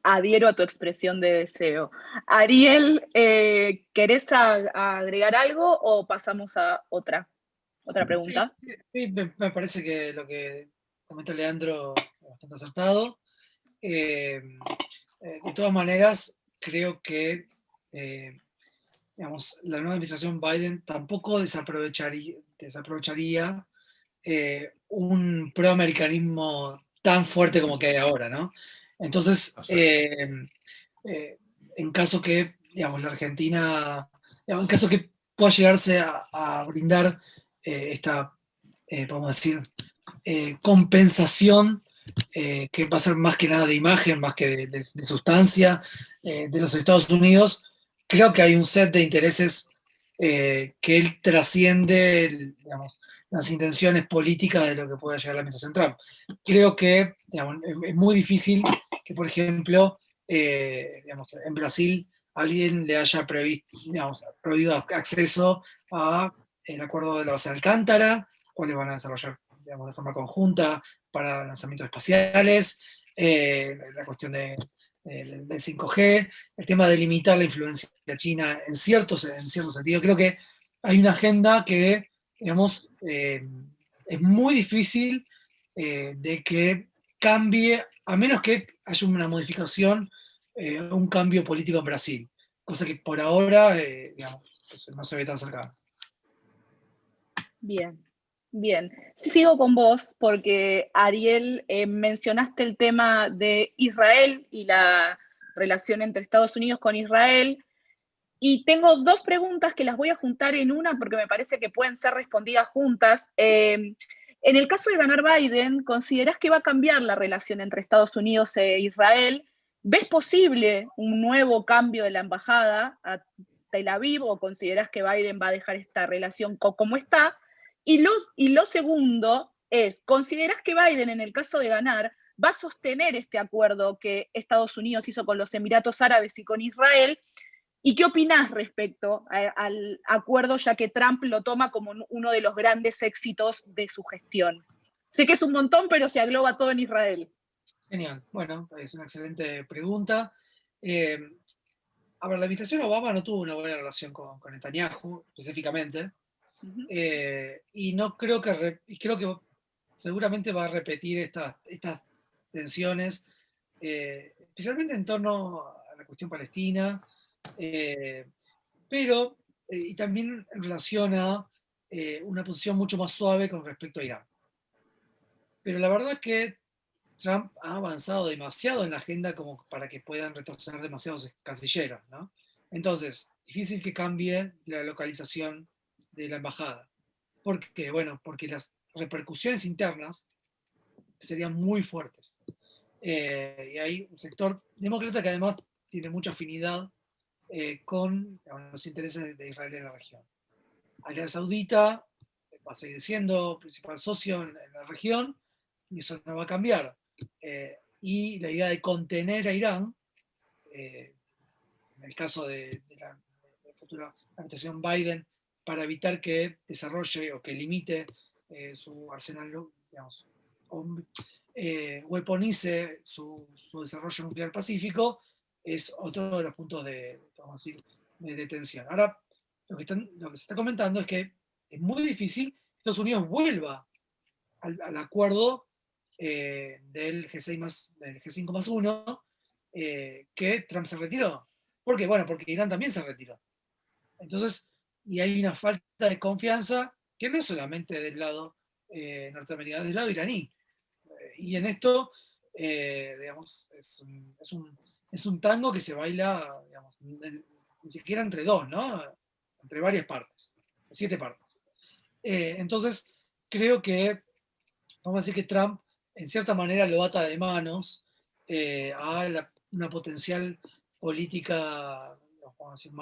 adhiero a tu expresión de deseo. Ariel, ¿querés agregar algo o pasamos a otra pregunta? Sí, me parece que lo que comenta Leandro es bastante acertado. De todas maneras, creo que digamos, la nueva administración Biden tampoco desaprovecharía un proamericanismo tan fuerte como que hay ahora, ¿no? Entonces, en caso que, digamos, la Argentina, digamos, en caso que pueda llegarse a brindar esta, vamos a decir, compensación, que va a ser más que nada de imagen, más que de sustancia, de los Estados Unidos, creo que hay un set de intereses que él trasciende, digamos, las intenciones políticas de lo que pueda llegar la administración Trump. Creo que, digamos, es muy difícil que, por ejemplo, digamos, en Brasil alguien le haya prohibido acceso a el acuerdo de la base de Alcántara, cuáles van a desarrollar, digamos, de forma conjunta para lanzamientos espaciales, la cuestión del 5G, el tema de limitar la influencia china en cierto sentido. Creo que hay una agenda que, digamos, es muy difícil de que cambie, a menos que haya una modificación, un cambio político en Brasil, cosa que por ahora, digamos, no se ve tan cercano. Bien, bien. Sigo con vos porque, Ariel, mencionaste el tema de Israel y la relación entre Estados Unidos con Israel. Y tengo dos preguntas que las voy a juntar en una porque me parece que pueden ser respondidas juntas. En el caso de ganar Biden, ¿considerás que va a cambiar la relación entre Estados Unidos e Israel? ¿Ves posible un nuevo cambio de la embajada a Tel Aviv o considerás que Biden va a dejar esta relación como está? Y lo segundo es, ¿considerás que Biden, en el caso de ganar, va a sostener este acuerdo que Estados Unidos hizo con los Emiratos Árabes y con Israel? ¿Y qué opinás respecto al acuerdo, ya que Trump lo toma como uno de los grandes éxitos de su gestión? Sé que es un montón, pero se agloba todo en Israel. Genial, bueno, es una excelente pregunta. A ver, la administración Obama no tuvo una buena relación con Netanyahu, específicamente, y no creo creo que seguramente va a repetir estas tensiones, especialmente en torno a la cuestión palestina, pero y también en relación a una posición mucho más suave con respecto a Irán. Pero la verdad que Trump ha avanzado demasiado en la agenda como para que puedan retroceder demasiados cancilleros, ¿no? Entonces, difícil que cambie la localización de la embajada. ¿Por qué? Bueno, porque las repercusiones internas serían muy fuertes. Y hay un sector demócrata que además tiene mucha afinidad con los intereses de Israel en la región. Arabia Saudita va a seguir siendo principal socio en la región y eso no va a cambiar. Y la idea de contener a Irán, en el caso de la futura administración Biden, para evitar que desarrolle o que limite su arsenal, digamos, weaponice su desarrollo nuclear pacífico, es otro de los puntos vamos a decir, de tensión. Ahora, lo que se está comentando es que es muy difícil que Estados Unidos vuelva al acuerdo del G5+1 que Trump se retiró. ¿Por qué? Bueno, porque Irán también se retiró. Entonces, y hay una falta de confianza que no es solamente del lado norteamericano, del lado iraní. Y en esto, digamos, es un tango que se baila, digamos, ni siquiera entre dos, ¿no? Entre varias partes, 7 partes. Entonces, creo que, vamos a decir que Trump, en cierta manera, lo ata de manos a una potencial política, vamos a decir,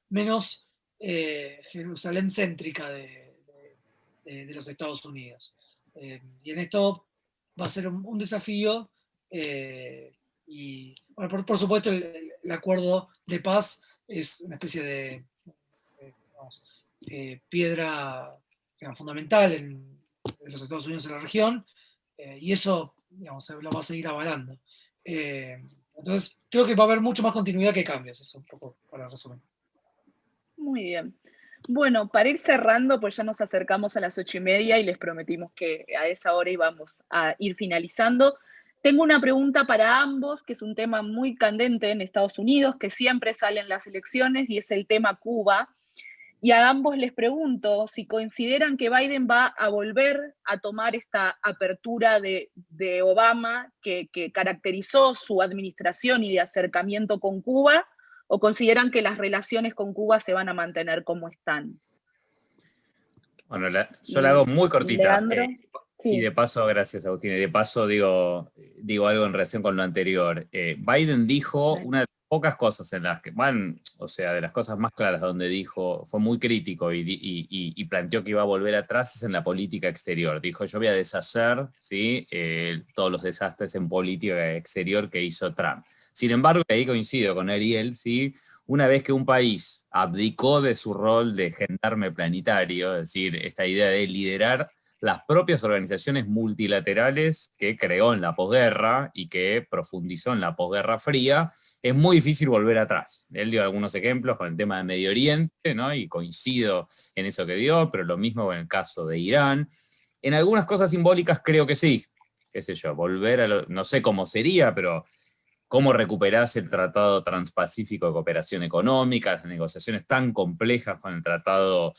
menos Jerusalén céntrica de los Estados Unidos. Y en esto va a ser un desafío. Y bueno, por supuesto, el acuerdo de paz es una especie de vamos, piedra digamos, fundamental en los Estados Unidos en la región, y eso digamos, lo va a seguir avalando. Entonces, creo que va a haber mucho más continuidad que cambios, eso un poco para resumir. Muy bien. Bueno, para ir cerrando, pues ya nos acercamos a las 8:30 y les prometimos que a esa hora íbamos a ir finalizando. Tengo una pregunta para ambos, que es un tema muy candente en Estados Unidos, que siempre sale en las elecciones, y es el tema Cuba. Y a ambos les pregunto si consideran que Biden va a volver a tomar esta apertura de Obama que caracterizó su administración y de acercamiento con Cuba, o consideran que las relaciones con Cuba se van a mantener como están. Bueno, yo la hago muy cortita. Leandro, sí. Y de paso, gracias Agustín, y de paso digo algo en relación con lo anterior. Biden dijo una de las pocas cosas en las que, o sea, de las cosas más claras donde dijo, fue muy crítico y planteó que iba a volver atrás, es en la política exterior. Dijo, yo voy a deshacer, ¿sí? Todos los desastres en política exterior que hizo Trump. Sin embargo, ahí coincido con Ariel, ¿sí? Una vez que un país abdicó de su rol de gendarme planetario, es decir, esta idea de liderar las propias organizaciones multilaterales que creó en la posguerra y que profundizó en la posguerra fría, es muy difícil volver atrás. Él dio algunos ejemplos con el tema de Medio Oriente, ¿no? Y coincido en eso que dio, pero lo mismo con el caso de Irán. En algunas cosas simbólicas creo que sí, qué sé yo, volver a no sé cómo sería, pero cómo recuperás el Tratado Transpacífico de Cooperación Económica, las negociaciones tan complejas con el Tratado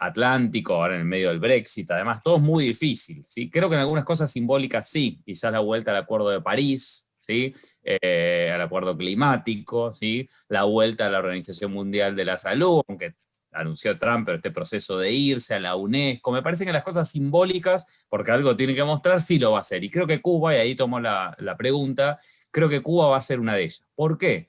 Atlántico, ahora en el medio del Brexit, además, todo es muy difícil, ¿sí? Creo que en algunas cosas simbólicas sí, quizás la vuelta al Acuerdo de París, ¿sí? Al Acuerdo Climático, ¿sí? La vuelta a la Organización Mundial de la Salud, aunque anunció Trump, pero este proceso de irse a la UNESCO, me parece que las cosas simbólicas, porque algo tiene que mostrar, sí lo va a hacer. Y creo que Cuba, y ahí tomo la pregunta, creo que Cuba va a ser una de ellas. ¿Por qué?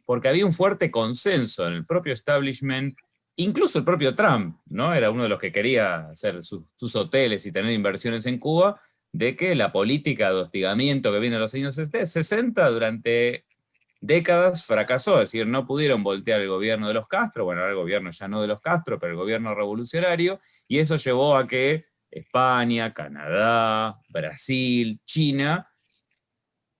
Porque había un fuerte consenso en el propio establishment, incluso el propio Trump, ¿no? Era uno de los que quería hacer sus hoteles y tener inversiones en Cuba, de que la política de hostigamiento que viene en los años 60 durante décadas fracasó, es decir, no pudieron voltear el gobierno de los Castro, bueno, ahora el gobierno ya no de los Castro, pero el gobierno revolucionario, y eso llevó a que España, Canadá, Brasil, China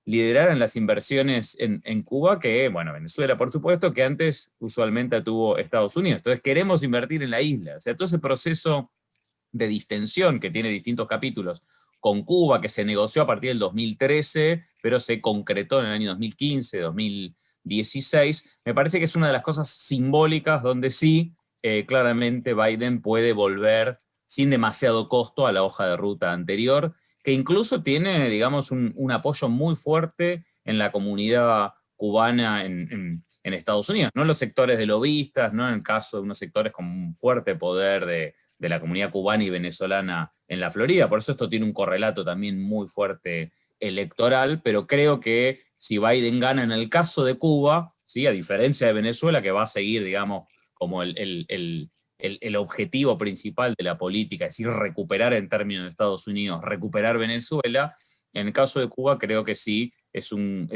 lideraran las inversiones en Cuba, que, bueno, Venezuela, por supuesto, que antes usualmente tuvo Estados Unidos. Entonces queremos invertir en la isla. O sea, todo ese proceso de distensión que tiene distintos capítulos con Cuba, que se negoció a partir del 2013, pero se concretó en el año 2015, 2016, me parece que es una de las cosas simbólicas donde sí, claramente Biden puede volver sin demasiado costo a la hoja de ruta anterior, que incluso tiene, digamos, un apoyo muy fuerte en la comunidad cubana en Estados Unidos, no en los sectores de lobistas, no en el caso de unos sectores con un fuerte poder de la comunidad cubana y venezolana en la Florida. Por eso esto tiene un correlato también muy fuerte electoral, pero creo que si Biden gana en el caso de Cuba, ¿sí?, a diferencia de Venezuela, que va a seguir, digamos, como el objetivo principal de la política, es decir, recuperar en términos de Estados Unidos, recuperar Venezuela, en el caso de Cuba creo que sí, es un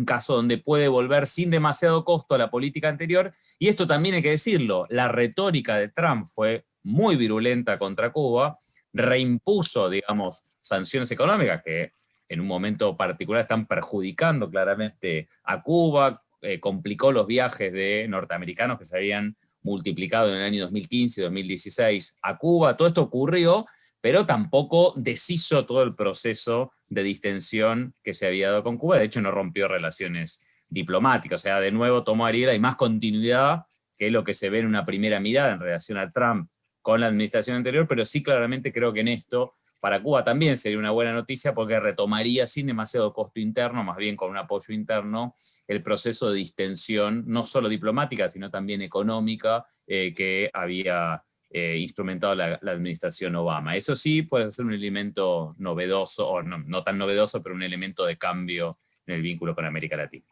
caso donde puede volver sin demasiado costo a la política anterior, y esto también hay que decirlo, la retórica de Trump fue muy virulenta contra Cuba, reimpuso, digamos, sanciones económicas que en un momento particular están perjudicando claramente a Cuba, complicó los viajes de norteamericanos que se habían multiplicado en el año 2015 y 2016 a Cuba. Todo esto ocurrió, pero tampoco deshizo todo el proceso de distensión que se había dado con Cuba. De hecho, no rompió relaciones diplomáticas. O sea, de nuevo tomó Ariel, hay más continuidad que lo que se ve en una primera mirada en relación a Trump con la administración anterior, pero sí claramente creo que en esto para Cuba también sería una buena noticia porque retomaría sin demasiado costo interno, más bien con un apoyo interno, el proceso de distensión, no solo diplomática, sino también económica, que había instrumentado la administración Obama. Eso sí puede ser un elemento novedoso, o no tan novedoso, pero un elemento de cambio en el vínculo con América Latina.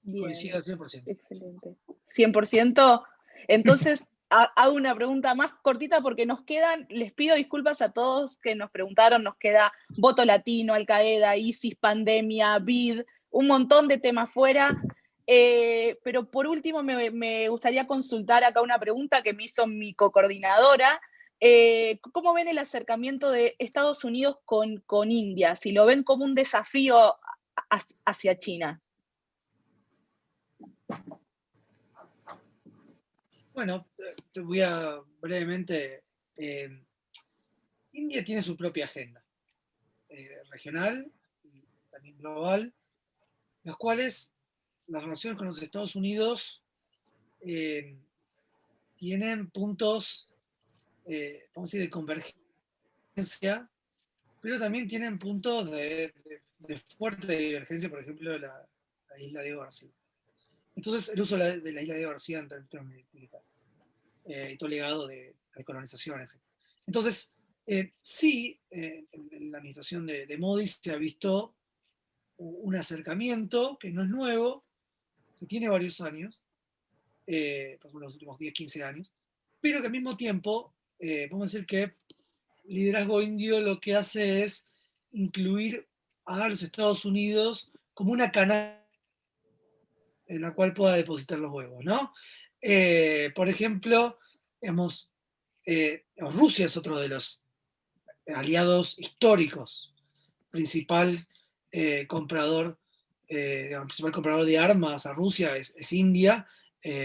Bien, coincido al 100%. excelente. 100%. Entonces, hago una pregunta más cortita porque nos quedan, les pido disculpas a todos que nos preguntaron, nos queda voto latino, Al-Qaeda, ISIS, pandemia, BID, un montón de temas fuera. Pero por último me gustaría consultar acá una pregunta que me hizo mi cocoordinadora. ¿Cómo ven el acercamiento de Estados Unidos con India? Si lo ven como un desafío hacia China. Bueno, te voy a brevemente. India tiene su propia agenda regional y también global, las cuales las relaciones con los Estados Unidos tienen puntos, vamos a decir, de convergencia, pero también tienen puntos de fuerte divergencia, por ejemplo, la isla de García. Entonces, el uso de la isla de García en términos militares, y todo legado de colonizaciones. Entonces, sí, en la administración de Modi se ha visto un acercamiento que no es nuevo, que tiene varios años, por ejemplo, los últimos 10, 15 años, pero que al mismo tiempo, vamos a decir que el liderazgo indio lo que hace es incluir a los Estados Unidos como una canasta en la cual pueda depositar los huevos, ¿no? Por ejemplo, digamos, Rusia es otro de los aliados históricos, principal comprador, principal comprador de armas a Rusia es India,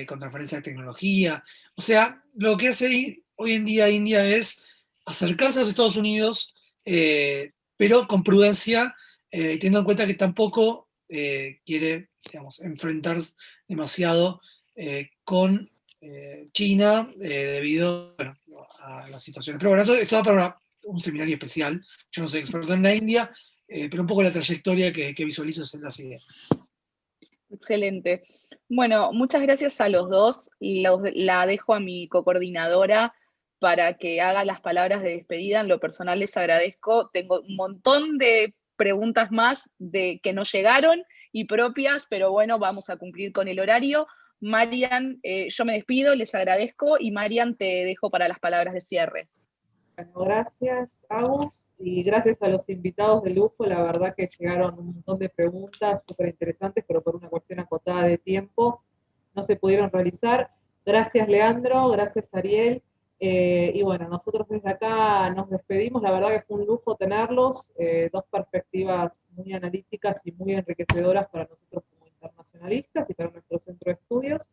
con transferencia de tecnología. O sea, lo que hace hoy en día India es acercarse a los Estados Unidos, pero con prudencia, teniendo en cuenta que tampoco quiere, digamos, enfrentar demasiado con China debido, bueno, a la situación. Pero bueno, esto va para un seminario especial. Yo no soy experto en la India, pero un poco la trayectoria que visualizo es la siguiente. Excelente. Bueno, muchas gracias a los dos. La dejo a mi cocoordinadora para que haga las palabras de despedida. En lo personal les agradezco. Tengo un montón de preguntas más que no llegaron y propias, pero bueno, vamos a cumplir con el horario. Marian, yo me despido, les agradezco y Marian, te dejo para las palabras de cierre. Bueno, gracias, Agus, y gracias a los invitados de lujo. La verdad que llegaron un montón de preguntas súper interesantes, pero por una cuestión acotada de tiempo no se pudieron realizar. Gracias, Leandro, gracias, Ariel. Y bueno, nosotros desde acá nos despedimos. La verdad que fue un lujo tenerlos, dos perspectivas muy analíticas y muy enriquecedoras para nosotros como internacionalistas y para nuestro centro de estudios.